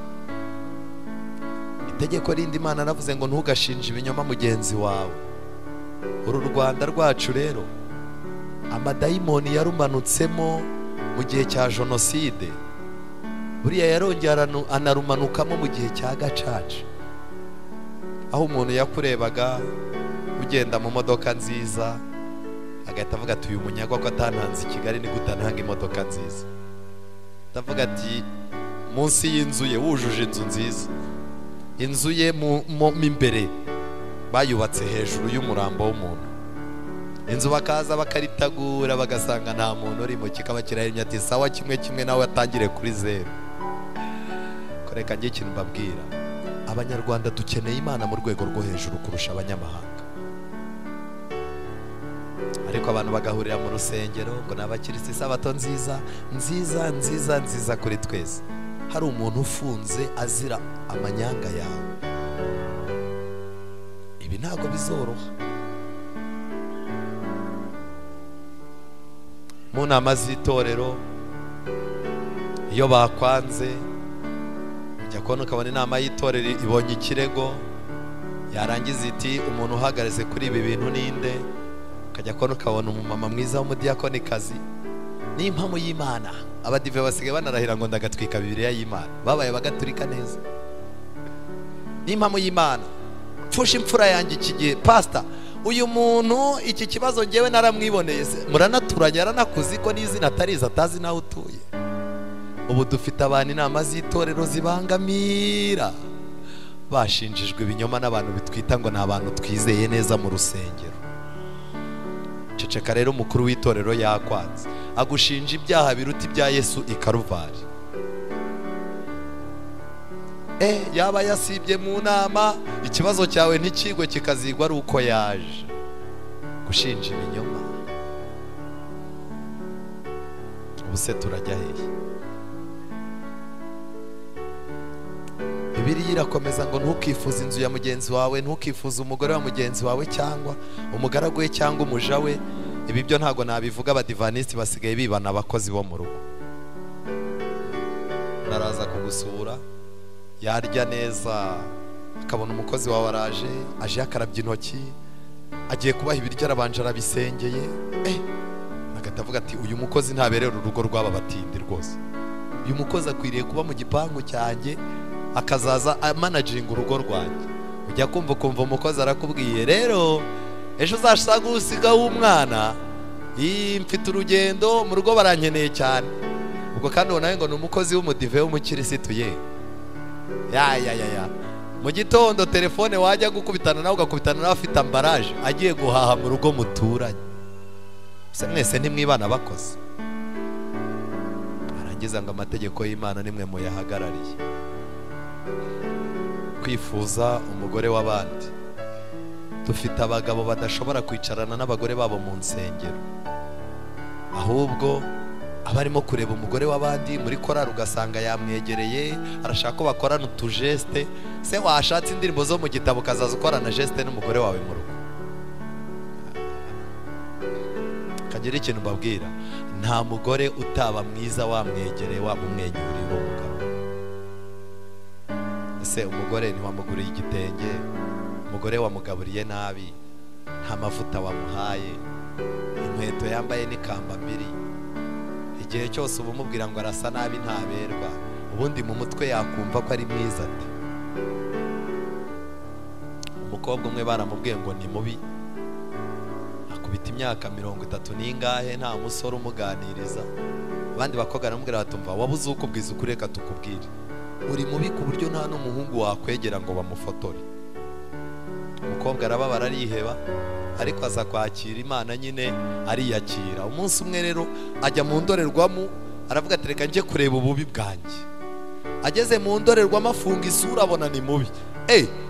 Itegeko rindi Imana navuze ngo ntugashinje ibinyoma mugenzi wawe. Uru Rwanda rwacu rero amadayimoni yarumanutsemo mu gihe cya jenoside, buriya yarongera anarumanukamo mu gihe cya gacaca, aho umuntu yakurebaga ugenda mu modoka nziza agahita avuga ati uyu munyagwa ko atantanze i Kigali ni gutananga imodoka nziza. Ndavuga ati munsi y'inzu ye wujuje inzu nziza, inzu ye mo imbere bayubatse hejuru y'umurambo w'umuntu. Inzu bakaza bakaritagura bagasanga nta muntu urimo, kikaba kirahimye ati sawa kimwe nawe atangire kuri 0. Koreka ngiye ikintu mbabwira, abanyarwanda dukeneye Imana mu rwego rwo hejuru kurusha abanyamahanga. Ariko abantu bagahurira mu rusengero ngo n'abakirisi isabato nziza kuri twese. Hari umuntu ufunze azira amanyanga yawe. Ibi ntago bizoroha. Mu nama z'itorero iyo bakwanze, ujya kubona ukabona inama y'itorero ibonye ikirego, yarangiza iti umuntu uhagaritse kuri ibi bintu ninde, ukajya kubona ukabona umumama mwiza w'umudiyakonikazi. Ni impamo y'Imana. Abadive basigaye banarahira ngo ndagatwika Bibiliya y'Imana, babaye bagaturika neza. Ni impamo y'Imana. Pfusha imfura yanjye iki gihe, pastor uyu muntu iki kibazo ngewe naramwiboneye, muranaturanye yaranakuzi ko n'izina atariza atazi nawe utuye. Ubu dufite abantu inama z'itorero zibangamira, bashinjijwe ibinyoma n'abantu bitwita ngo ni abantu twizeye neza mu rusengero. Ceceka rero umukuru w'itorero yakwanze, agushinja ibyaha biruta ibya Yesu i Karuvari. Yaba yasibye mu nama, ikibazo cyawe ntikigwe kikazigwa ari uko yaje gushinja ibinyoma. Ubuse turajya hehe? Bibiliya irakomeza ngo ntukifuze inzu ya mugenzi wawe, ntukifuze umugore wa mugenzi wawe cyangwa umugaragu we cyangwa umuja we. Ibi byo ntago nabivuga, abadivaniste basigaye bibana abakozi bo mu rugo. Naraza kugusura, yarya neza, akabona umukozi wawe araje, aje yakarabye intoki, agiye kubaha ibiryo arabanje arabisengeye. Agatavuga ati uyu mukozi ntaberera urugo rw'aba batindi rwose. Uyu mukozi akwiriye kuba mu gipangu cyanjye, akazaza managinga urugo rwanjye. Ujya kumva umukozi arakubwiye rero ejo uzashaka usiga w'umwana mfite urugendo mu rugo barankeneye cyane. Ubwo kandi uwo nawe ngo ni umukozi w'umudive w'umukirisitu ye. Ya mu gitondo telefone wajya gukubitana nawe ugakubitana nawe afite ambaraje agiye guhaha mu rugo muturanye. Se mwese ntimwibana bakoze. Arangiza ngo amategeko y'Imana nimwe muyahagarariye. Kwifuza umugore w'abandi. Dufite abagabo badashobora kwicarana n'abagore babo mu nsengero, ahubwo abarimo kureba umugore w'abandi muri korari ugasanga yamwegereye arashaka ko bakorana utujeste. Se washatse indirimbo zo mu gitabo kazaza ukorana geste n'umugore wawe mu rugo. Kagira ikintu mbabwira, nta mugore utaba mwiza wamwegereye wamumwenyuriye uwo mugabo. Ese umugore ntiwamuguriye igitenge, umugore wamugaburiye nabi, nta mavuta wamuhaye, inkweto yambaye n'ikamba mbiri, igihe cyose uba umubwira ngo arasa nabi ntaberwa, ubundi mu mutwe yakumva ko ari mwiza ate? Umukobwa umwe baramubwiye ngo ni mubi, akubita imyaka 30 n'ingahe nta musore umuganiriza. Abandi bakobwa baramubwira batumva wabuze ukubwiza ukureka tukubwire, uri mubi ku buryo nta n'umuhungu wakwegera ngo bamufotore. Umukobwa arababara ariheba, ariko aza kwakira Imana nyine ariyakira. Umunsi umwe rero ajya mu ndorerwamo aravuga ati reka nje kureba ububi bwanjye. Ageze mu ndorerwamo afunga isura abona ni mubi,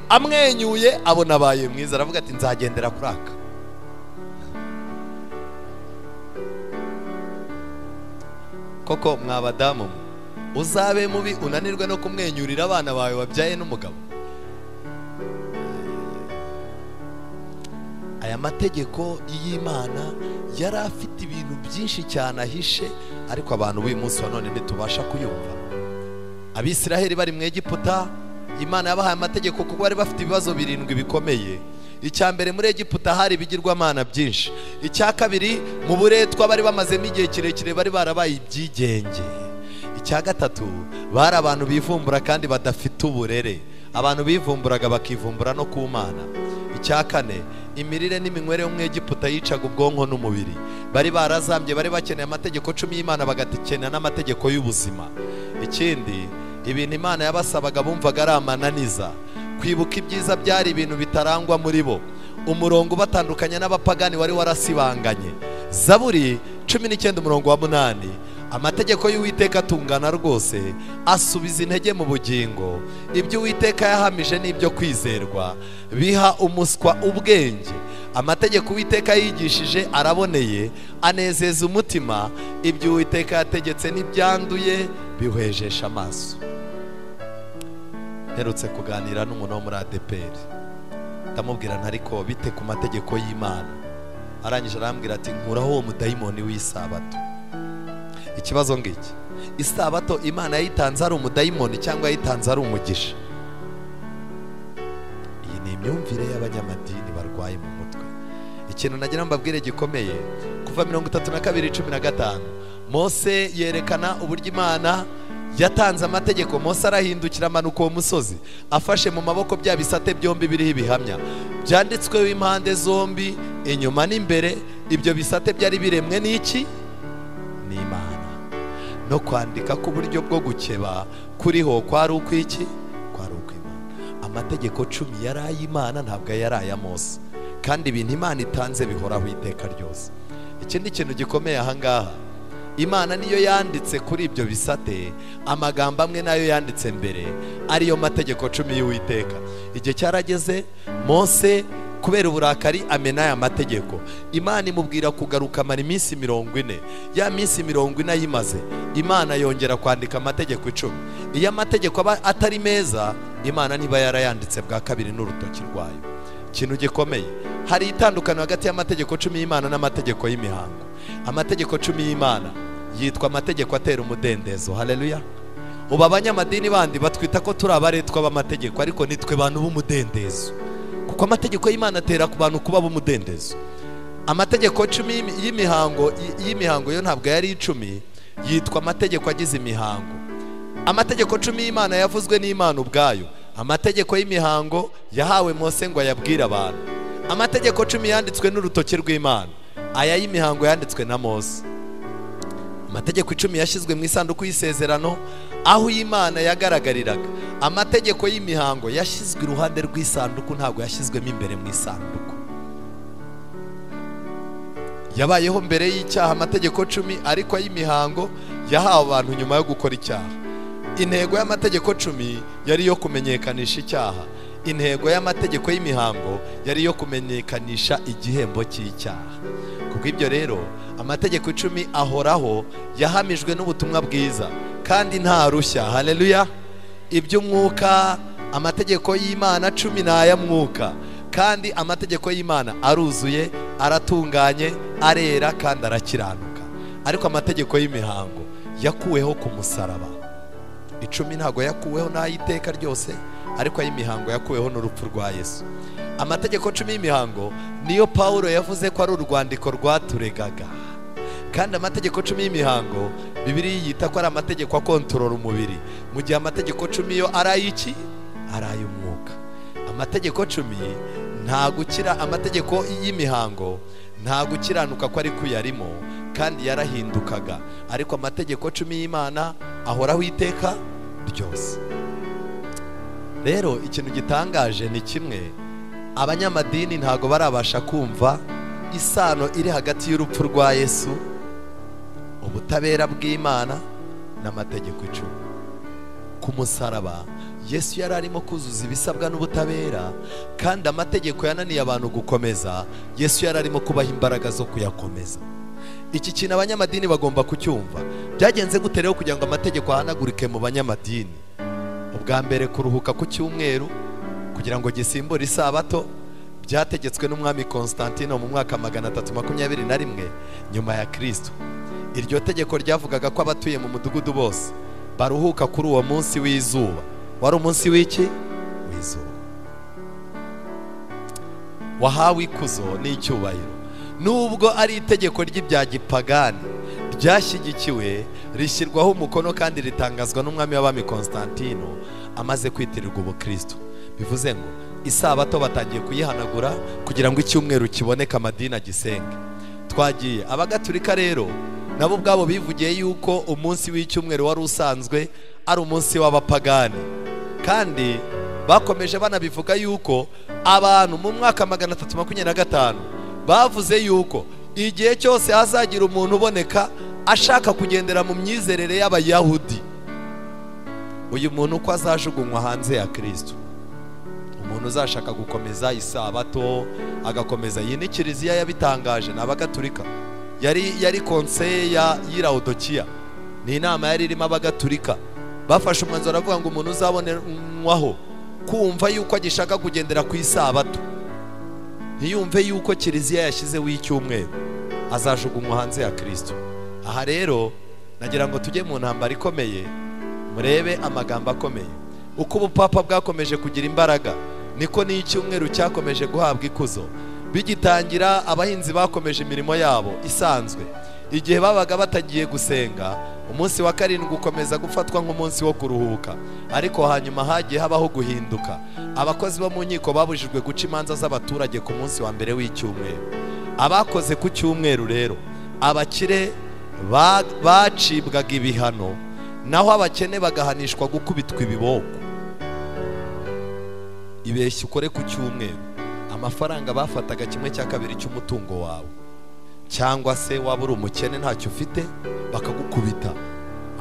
amwenyuye abona abaye mwiza, aravuga ati nzagendera kuri aka. Koko mwabadamu uzabe mubi unanirwe no kumwenyurira abana bawe wabyaye n'umugabo? Aya mategeko y'Imana yari afite ibintu byinshi cyane ahishe, ariko abantu b'uyu munsi wa none ntitubasha kuyumva. Abisiraheli bari mu Egiputa, Imana yabahaye amategeko kuko bari bafite ibibazo 7 bikomeye. Icya mbere, muri Egiputa hari ibigirwamana byinshi. Icya kabiri, mu buretwa bari bamazemo igihe kirekire bari barabaye ibyigenge. Icya gatatu, bari abantu bivumbura kandi badafite uburere, abantu bivumburaga bakivumbura no ku Mana. Icya kane, imirire n'iminywere yo mu Egiputa yicaga ubwonko n'umubiri. Bari barazambye, bari bakeneye amategeko 10 y'Imana bagakenera n'amategeko y'ubuzima. Ikindi, ibintu Imana yabasabaga bumvaga ari amananiza. Kwibuka ibyiza byari ibintu bitarangwa muri bo. Umurongo batandukanye n'abapagani wari warasibanganye. Zaburi 19:8, amategeko y'Uwiteka atungana rwose, asubiza intege mu bugingo. Ibyo Uwiteka yahamije n'ibyo kwizerwa, biha umuswa ubwenge. Amategeko Uwiteka yigishije araboneye, anezeza umutima. Ibyo Uwiteka yategetse n'ibyanduye bihwejesha amaso. Herutse kuganira n'umuntu wo muri ADPR, ndamubwira ntariko bite ku mategeko y'Imana. Arangije arambwira ati nkuraho uwo mudayimoni w'isabato. Ikibazo ngiki, isabato Imana yayitanze ari umudayimoni cyangwa yayitanze ari umugisha? Iyi ni imyumvire y'abanyamadini barwaye mu mutwe. Ikintu nagira mbabwire gikomeye, Kuva 32:15, Mose yerekana uburyo Imana yatanze amategeko. Mose arahindukira amanuka uwo musozi afashe mu maboko bya bisate byombi biriho ibihamya byanditsweho impande zombi, inyuma n'imbere. Ibyo bisate byari biremwe n'iki? N'Imana. No kwandika ku buryo bwo gukeba kuriho kwari ukwiki? Kwari ukw'Imana. Amategeko 10 yari ay'Imana, ntabwo yari aya Mose, kandi ibintu Imana itanze bihoraho iteka ryose. Ikindi kintu gikomeye aha ngaha, Imana niyo yanditse kuri ibyo bisate amagambo amwe nayo yanditse mbere, ariyo mategeko 10 y'Uwiteka. Igihe cyarageze Mose kubera uburakari amena aya mategeko. Imana imubwira kugaruka amara iminsi 40. Ya minsi 40 ayimaze, Imana yongera kwandika amategeko 10. Iyo amategeko aba atari meza, Imana niba yarayanditse bwa kabiri n'urutoki rwayo. Ikintu gikomeye, hari itandukano hagati y'amategeko 10 y'Imana n'amategeko y'imihango. Amategeko 10 y'Imana yitwa amategeko atera umudendezo. Haleluya. Ubu abanyamadini bandi batwita ko turi abaretwa b'amategeko, ariko nitwe bantu b'umudendezo, kuko amategeko y'Imana atera ku bantu kuba b'umudendezo. Amategeko 10 y'imihango yo ntabwo yari 10, yitwa amategeko agize imihango. Amategeko 10 y'Imana yavuzwe n'Imana ubwayo. Amategeko y'imihango yahawe Mose ngo ayabwire abantu. Amategeko 10 yanditswe n'urutoki rw'Imana. aya y'imihango yanditswe na Mose. Amategeko 10 yashyizwe mu isanduku y'isezerano aho Imana yagaragariraga. Amategeko y'imihango yashyizwe iruhande rw'isanduku, ntabwo yashyizwemo imbere mu isanduku. Yabayeho mbere y'icyaha amategeko 10, ariko ay'imihango yahawe abantu nyuma yo gukora icyaha. Intego y'amategeko 10 yari yo kumenyekanisha icyaha. Intego y'amategeko y'imihango yari yo kumenyekanisha igihembo cy'icyaha. Kubw'ibyo rero amategeko 10 ahoraho yahamijwe n'ubutumwa bwiza kandi nta rushya. Haleluya. Iby'umwuka, amategeko y'Imana 10 n'aya mwuka, kandi amategeko y'Imana aruzuye, aratunganye, arera kandi arakiranuka. Ariko amategeko y'imihango yakuweho ku musaraba. 10 ntago yakuweho n'ayiteka ryose, ariko ay'imihango yakuweho n'urupfu rwa Yesu. Amategeko 10 y'imihango niyo Paulo yavuze ko ari urwandiko rwaturegaga. Kandi amategeko 10 y'imihango Bibiliya yita ko ari amategeko akontorora umubiri, mu gihe amategeko 10 yo arayiki arayumwuka. Amategeko 10 nta gukira, amategeko y'imihango nta gukiranuka ko ari kuyarimo kandi yarahindukaga, ariko amategeko 10 y'Imana ahoraho iteka ryose. Rero ikintu gitangaje ni kimwe, abanyamadini ntago barabasha kumva isano iri hagati y'urupfu rwa Yesu, ubutabera bw'Imana n'amategeko 10. Ku musaraba Yesu yari arimo kuzuza ibisabwa n'ubutabera, kandi amategeko yananiye abantu gukomeza, Yesu yari arimo kubaha imbaraga zo kuyakomeza. Iki kintu abanyamadini bagomba kucyumva. Byagenze gute rero kugira ngo amategeko ahanagurike mu banyamadini? Ubwa mbere, kuruhuka ku cyumweru kugira ngo gisimbure isabato byategetswe n'umwami Constantino mu mwaka 321 nyuma ya Kristo. Iryo tegeko ryavugaga ko abatuye mu mudugudu bose baruhuka kuri uwo munsi w'izuba. Wari umunsi w'iki? W'izuba. Wahawe ikuzo n'icyubahiro. Nubwo ari itegeko ry'ibya gipagani, ryashyigikiwe, rishyirwaho umukono kandi ritangazwa n'umwami w'abami Constantino amaze kwitirirwa ubukristo. Bivuze ngo isabato batangiye kuyihanagura kugira ngo icyumweru kiboneke amadini agisenge. Twagiye abagatulika rero nabo ubwabo bivugiye yuko umunsi w'icyumweru wari usanzwe ari umunsi w'abapagani, kandi bakomeje banabivuga yuko abantu mu mwaka 325 bavuze yuko igihe cyose hazagira umuntu uboneka ashaka kugendera mu myizerere y'Abayahudi, uyu muntu uko azajugunywa hanze ya Kristo. Umuntu uzashaka gukomeza isabato agakomeza, iyi ni kiliziya yabitangaje n'abagatulika. Yari konseye ya Laodikiya, ni inama yari irimo abagatulika. Bafashe umwanzuro avuga ngo umuntu uzabonwaho kumva yuko agishaka kugendera ku isabato, ntiyumve yuko kiliziya yashyizeho icyumweru, azajugunywa hanze ya Kristo. Aha rero nagira ngo tujye mu ntambara ikomeye, murebe amagambo akomeye. Uko ubupapa bwakomeje kugira imbaraga, niko n'icyumweru cyakomeje guhabwa ikuzo. Bigitangira abahinzi bakomeje imirimo yabo isanzwe. Igihe babaga batagiye gusenga, umunsi wa 7 ukomeza gufatwa nk'umunsi wo kuruhuka. Ariko hanyuma hagiye habaho guhinduka. Abakozi bo mu nkiko babujijwe guca imanza z'abaturage ku munsi wa mbere w'icyumweru. Abakoze ku cyumweru rero, abakire bacibwaga ibihano, naho abakene bagahanishwa gukubitwa ibiboko. Ibeshya ukore ku cyumweru, amafaranga bafataga 1/2 cy'umutungo wawe, cyangwa se waba uri umukene ntacyo ufite bakagukubita.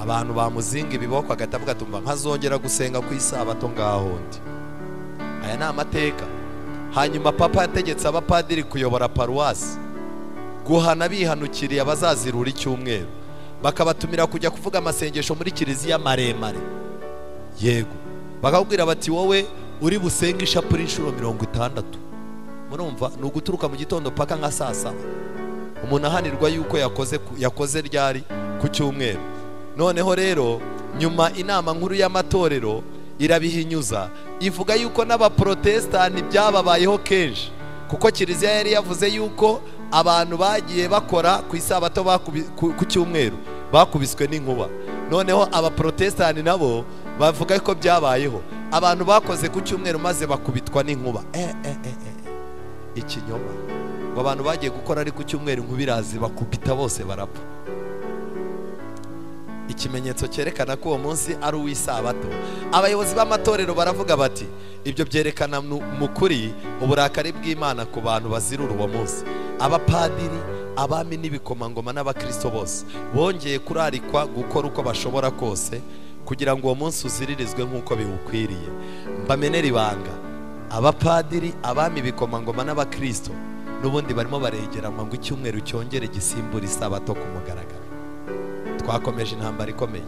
Abantu bamuzinga ibiboko agatavuga tumva nkazongera gusenga ku isabato ngaho ndi. Aya ni amateka. Hanyuma papa yategetse abapadiri kuyobora paruwasi guhana bihanukiriye abazazirura icyumweru, bakabatumira kujya kuvuga amasengesho muri kiliziya maremare. Yego, bakabwira bati wowe uri busenga ishapuri inshuro 60. Murumva ni uguturuka mu gitondo paka nka saa 7. Umuntu ahanirwa yuko yakoze ryari ku cyumweru. Noneho rero nyuma inama nkuru y'amatorero irabihinyuza, ivuga yuko n'abaprotestani byababayeho kenshi, kuko kiliziya yari yavuze yuko abantu bagiye bakora ku isabato ku cyumweru bakubiswe n'inkuba. Noneho abaprotestani nabo bavuga ko byabayeho abantu bakoze ku cyumweru maze bakubitwa n'inkuba. Ikinyoma. ngo abantu bagiye gukora ari ku cyumweru nkubirazi bakupita bose barapfa. Ikimenyetso cyerekana ko uwo munsi ari uw'isabato. Abayobozi b'amatorero baravuga bati ibyo byerekana mu kuri uburakari bw'Imana ku bantu bazirura uwo munsi. Abapadiri, abami n'ibikomangoma n'abakristo bose bongeye kurarikwa gukora uko bashobora kose kugira ngo uwo munsi uziririzwe nk'uko biwukwiriye. Mbamenera ibanga, abapadiri, abami, ibikomangoma n'abakristo n'ubundi barimo baregeranwa ngo icyumweru cyongere gisimbura isabato ku mugaragaro. Twakomeje intambara ikomeye.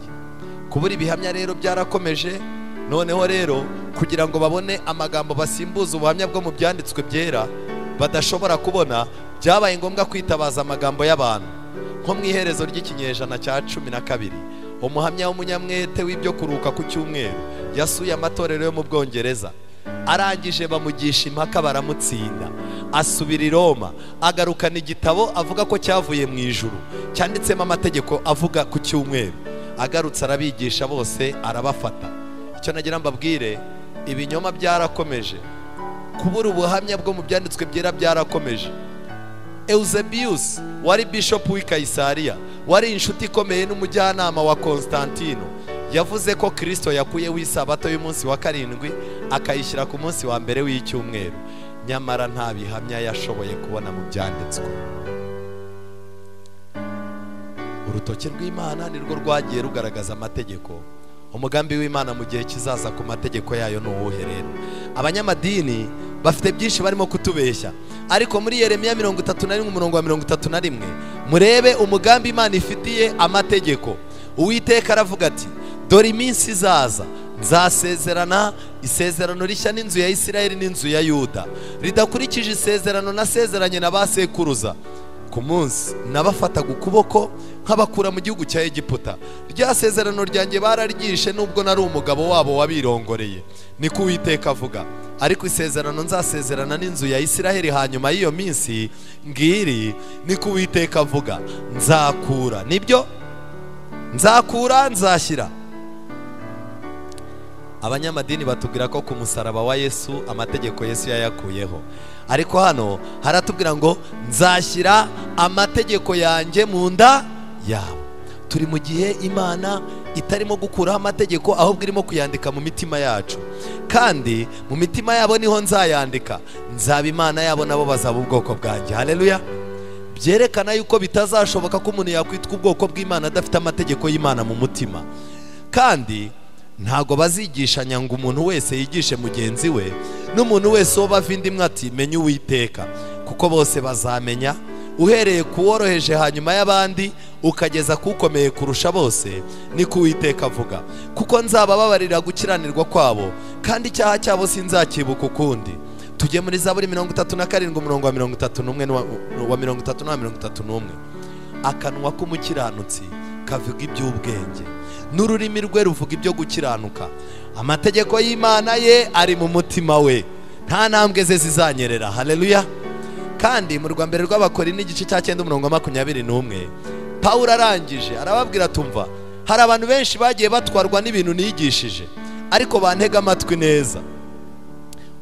Kubura ibihamya rero byarakomeje. Noneho rero kugira ngo babone amagambo basimbuza ubuhamya bwo mu byanditswe byera badashobora kubona, byabaye ngombwa kwitabaza amagambo y'abantu. Nko mu iherezo ry'ikinyejana cya 12, umuhamya w'umunyamwete w'ibyo kuruka ku cyumweru yasuye amatorero yo mu Bwongereza. Arangije bamugisha impaka baramutsinda, asubira i Roma, agarukana igitabo avuga ko cyavuye mu ijuru cyanditsemo amategeko avuga ku cyumweru. Agarutse arabigisha bose, arabafata. Icyo nagira mbabwire, ibinyoma byarakomeje, kubura ubuhamya bwo mu byanditswe byera byarakomeje. Eusebius wari bishop w'i Kaisariya, wari inshuti ikomeye n'umujyanama wa Konstantino, yavuze ko Kristo yakuyeho isabato y'umunsi wa 7 akayishyira ku munsi wa mbere w'icyumweru. Nyamara nta bihamya yashoboye kubona mu byanditswe. Urutoki rw'Imana nirwo rwagiye rugaragaza amategeko. Umugambi w'Imana mu gihe kizaza ku mategeko yayo ni uwuhe rero? Abanyamadini bafite byinshi barimo kutubeshya, ariko muri Yeremiya 31:31 murebe umugambi Imana ifitiye amategeko. Uwiteka aravuga ati, dore iminsi izaza nzasezerana isezerano rishya n'inzu ya Isirayeli n'inzu ya Yuda, ridakurikije isezerano nasezeranye na ba sekuruza ku munsi nabafataga ukuboko nk'abakura mu gihugu cya Egiputa. Rya sezerano ryanjye bararyishe nubwo nari umugabo wabo wabirongoreye, niko Uwiteka avuga. Ariko isezerano nzasezerana n'inzu ya Isirayeli hanyuma y'iyo minsi ngiri, niko Uwiteka avuga, nzakura, nibyo nzakura, nzashyira. Abanyamadini batubwira ko ku musaraba wa Yesu amategeko Yesu yayakuyeho, ariko hano haratubwira ngo nzashyira amategeko yanjye mu nda yabo. Turi mu gihe Imana itarimo gukuraho amategeko, ahubwo irimo kuyandika mu mitima yacu, kandi mu mitima yabo niho nzayandika. Nzaba Imana yabo, nabo bazaba ubwoko bwanjye. Haleluya. Byerekana yuko bitazashoboka ko umuntu yakwitwa ubwoko bw'Imana adafite amategeko y'Imana mu mutima. Kandi ntago bazigishanya ngo umuntu wese yigishe mugenzi we, n'umuntu wese wo bavindimwe ati menye Uwiteka, kuko bose bazamenya, uhereye kuworoheje hanyuma y'abandi ukageza kukomeye kurusha bose, niko Uwiteka avuga. Kuko nzabababarira gukiranirwa kwabo, kandi icyaha cyabo sinzakibuka ukundi. Tujye muri Zaburi 37:31 wa 31. Akanwa k'umukiranutsi kavuga iby'ubwenge, n'ururimi rwe ruvuga ibyo gukiranuka. Amategeko y'Imana ye ari mu mutima we, nta ntambwe ze zizanyerera. Haleluya. Kandi mu Rwambere rw'Abakorinto igice cya 9:21 Pawulo arangije arababwira, tumva, hari abantu benshi bagiye batwarwa n'ibintu nigishije, ariko bantega amatwi neza.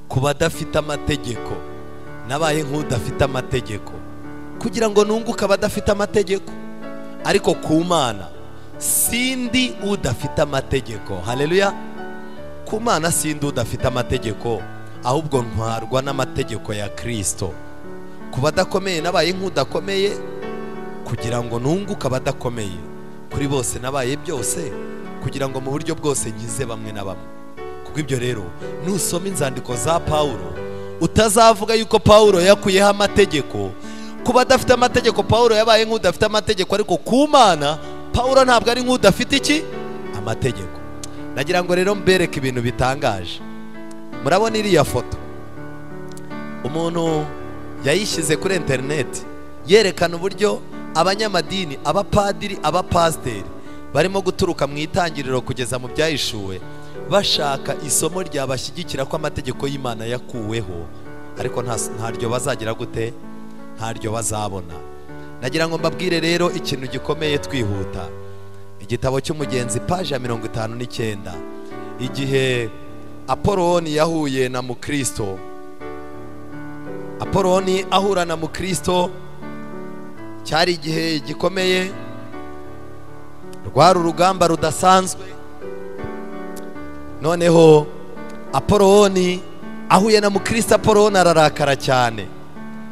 Ku badafite amategeko nabaye nk'udafite amategeko, kugira ngo nunguke abadafite amategeko, ariko ku Mana sindi udafite amategeko. Haleluya. Ku Mana sindi udafite amategeko, ahubwo ntwarwa n'amategeko ya Kristo. Ku badakomeye nabaye nk'udakomeye, kugira ngo nunguke abadakomeye. Kuri bose nabaye byose, kugira ngo mu buryo bwose nkize bamwe na bamwe. Kubw'ibyo rero nusoma inzandiko za Pawulo utazavuga yuko Pawulo yakuyeho amategeko. Ku badafite amategeko Pawulo yabaye nk'udafite amategeko, ariko ku Mana Pawulo ntabwo ari nk'udafite iki amategeko. Nagira ngo rero mbereke ibintu bitangaje. Murabona iriya foto, umuntu yayishyize kuri internet yerekana uburyo abanyamadini, abapadiri, abapasiteri barimo guturuka mu itangiriro kugeza mu byahishuwe bashaka isomo ryabashyigikira ko amategeko y'Imana yakuweho, ariko ntaryo bazagira gute, ntaryo bazabona. Nagira ngo mbabwire rero ikintu gikomeye twihuta. Igitabo cy'umugenzi page ya 59, igihe Apoloni yahuye na Mukristo Apoloni ahura na Mukristo cyari igihe gikomeye, rwari urugamba rudasanzwe. Noneho Apoloni ahuye na Mukristo, Apoloni ararakara cyane.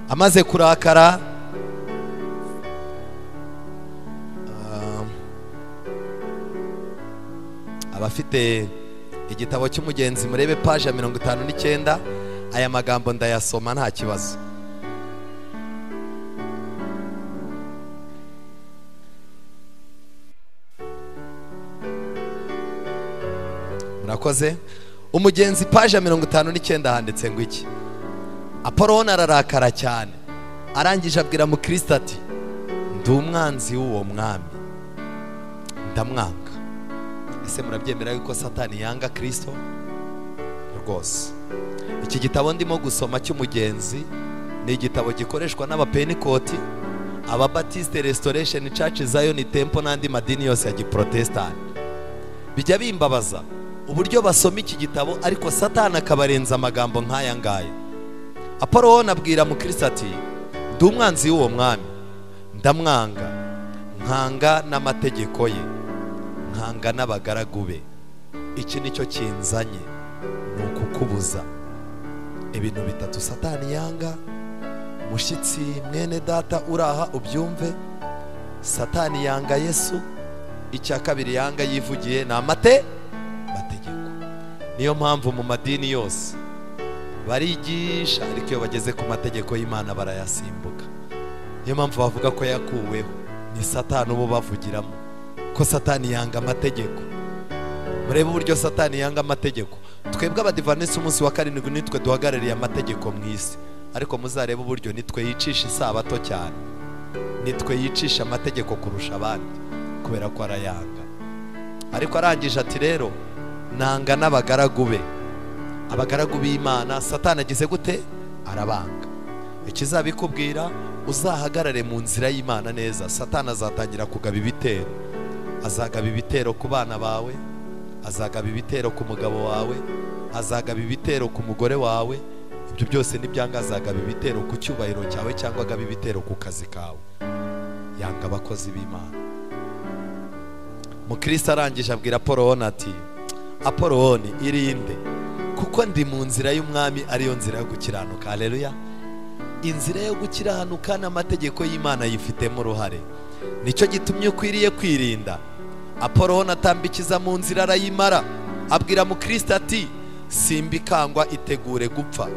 Amaze kurakara, abafite igitabo cy'umugenzi murebe page ya 59, aya magambo ndayasoma nta kibazo. Murakoze. Umugenzi page ya 59 handitse ngo iki? Apoloni ararakara cyane, arangije abwira Mukristo ati, ndi umwanzi w'uwo mwami, ndamwanga. Ese murabyemera yuko Satani yanga Kristo? Rwose. Iki gitabo ndimo gusoma cy'umugenzi ni igitabo gikoreshwa n'abapentikoti, ababatiste, Restoration Church, Zion Temple n'andi madini yose ya Giprotestanti. Bijya bimbabaza uburyo basoma iki gitabo ariko Satani akabarenza amagambo nk'aya ngaya. Apoloni abwira Mukristo ati, ndi umwanzi w'uwo mwami, ndamwanga, nkanga n'amategeko ye, nkanga n'abagaragu be. Iki nicyo kinzanye, ni ukukubuza ibintu bitatu Satani yanga. Mushyitsi mwene data uraha ubyumve, Satani yanga Yesu, icya kabiri yanga yivugiye ni mategeko. Niyo mpamvu mu madini yose barigisha, ariko iyo bageze ku mategeko y'Imana barayasimbuka. Niyo mpamvu bavuga ko yakuweho, ni Satani ubo bavugiramo ko Satani yanga amategeko. Murebe uburyo Satani yanga amategeko. Twebwe abadivanisi umunsi wa karindwi nitwe duhagarariye amategeko mu isi, ariko muzarebe uburyo nitwe yicisha isabato cyane, nitwe yicisha amategeko kurusha abandi kubera ko arayanga. Ariko arangije ati, rero nanga n'abagaragu be. Abagaragu b'Imana Satani agize gute? Arabanga. Ikizabikubwira, uzahagarare mu nzira y'Imana neza, Satani azatangira kugaba ibitero. Azagaba ibitero ku bana bawe, azagaba ibitero ku mugabo wawe, azagaba ibitero ku mugore wawe. Ibyo byose nibyanga, azagaba ibitero ku cyubahiro cyawe cyangwa agaba ibitero ku kazi kawe. Yanga abakozi b'Imana. Mukristo arangije abwira Apoloni ati, Apoloni irinde, kuko ndi mu nzira y'umwami, ariyo nzira yo gukiranuka. Haleluya. Inzira yo gukiranuka n'amategeko y'Imana yifitemo uruhare, nicyo gitumye ukwiriye kwirinda. Apoloni atambikiza mu nzira arayimara, abwira Mukristo ati, simbikangwa, itegure gupfa,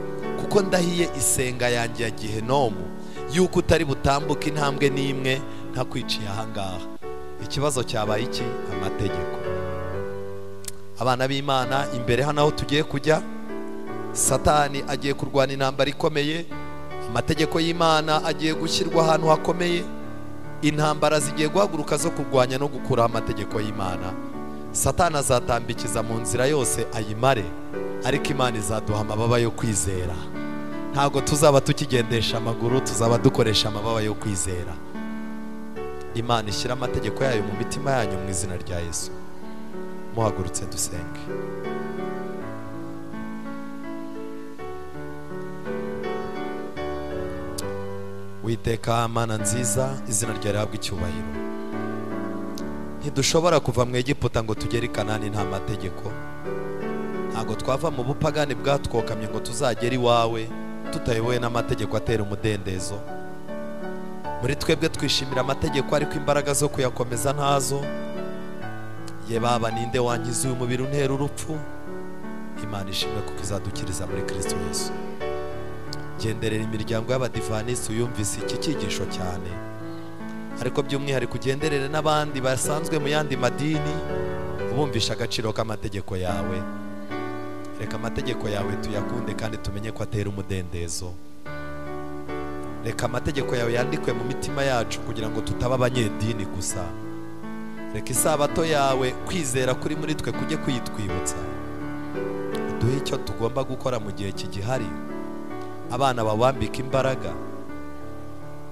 kuko ndahiye isenga yanjye ya Gihenomu yuko utari butambuka intambwe n'imwe ntakwiciye ahangaha. Ikibazo cyabaye iki? Amategeko. Abana b'Imana, imbere hano aho tugiye kujya, Satani agiye kurwana intambara ikomeye. Amategeko y'Imana agiye gushyirwa ahantu hakomeye. Intambara zigiye guhaguruka zo kurwanya no gukuraho amategeko y'Imana. Satani azatambikiza mu nzira yose ayimare, ariko Imana izaduha amababa yo kwizera. Ntabwo tuzaba tukigendesha amaguru, tuzaba dukoresha amababa yo kwizera. Imana ishyira amategeko yayo mu mitima yanyu mu izina rya Yesu. Muhagurutse dusenge. Witeka Mana nziza, izina ryawe rihabwe icyubahiro. Ntidushobora kuva mu Egiputa ngo tugere i Kanani nta mategeko. Ntabwo twava mu bupagani bwatwokamye ngo tuzagere iwawe tutayobowe n'amategeko atera umudendezo. Muri twebwe twishimira amategeko, ariko imbaraga zo kuyakomeza ntazo. Ye Baba, ninde wangiza uyu mubiri untera urupfu? Imana ishimwe kuko izadukiriza muri Kristo Yesu. Genderera imiryango y'abadivanisi uyumvise iki cyigisho cyane, ariko by'umwihariko ugenderere n'abandi basanzwe mu yandi madini, ubumvisha agaciro k'amategeko yawe. Reka amategeko yawe tuyakunde kandi tumenye ko atera umudendezo. Reka amategeko yawe yandikwe mu mitima yacu kugira ngo tutaba abanyedini gusa. Reka isabato yawe kwizera kuri muri twe kujye kuyitwibutsa. Duhe icyo tugomba gukora mu gihe kigihari. Abana babambika imbaraga.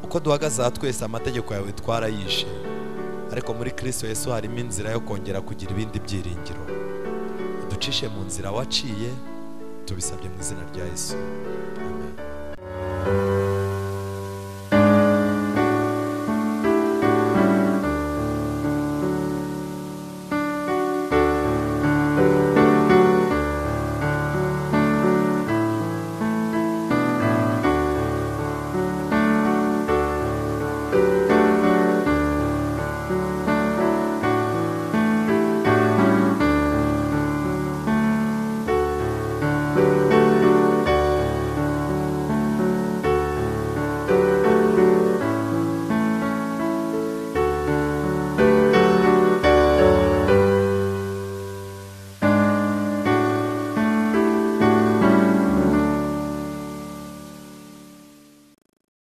Uko duhagaze aha twese amategeko yawe twarayishe, ariko muri Kristo Yesu harimo inzira yo kongera kugira ibindi byiringiro. Uducishe mu nzira waciye, tubisabye mu izina rya Yesu. Amen.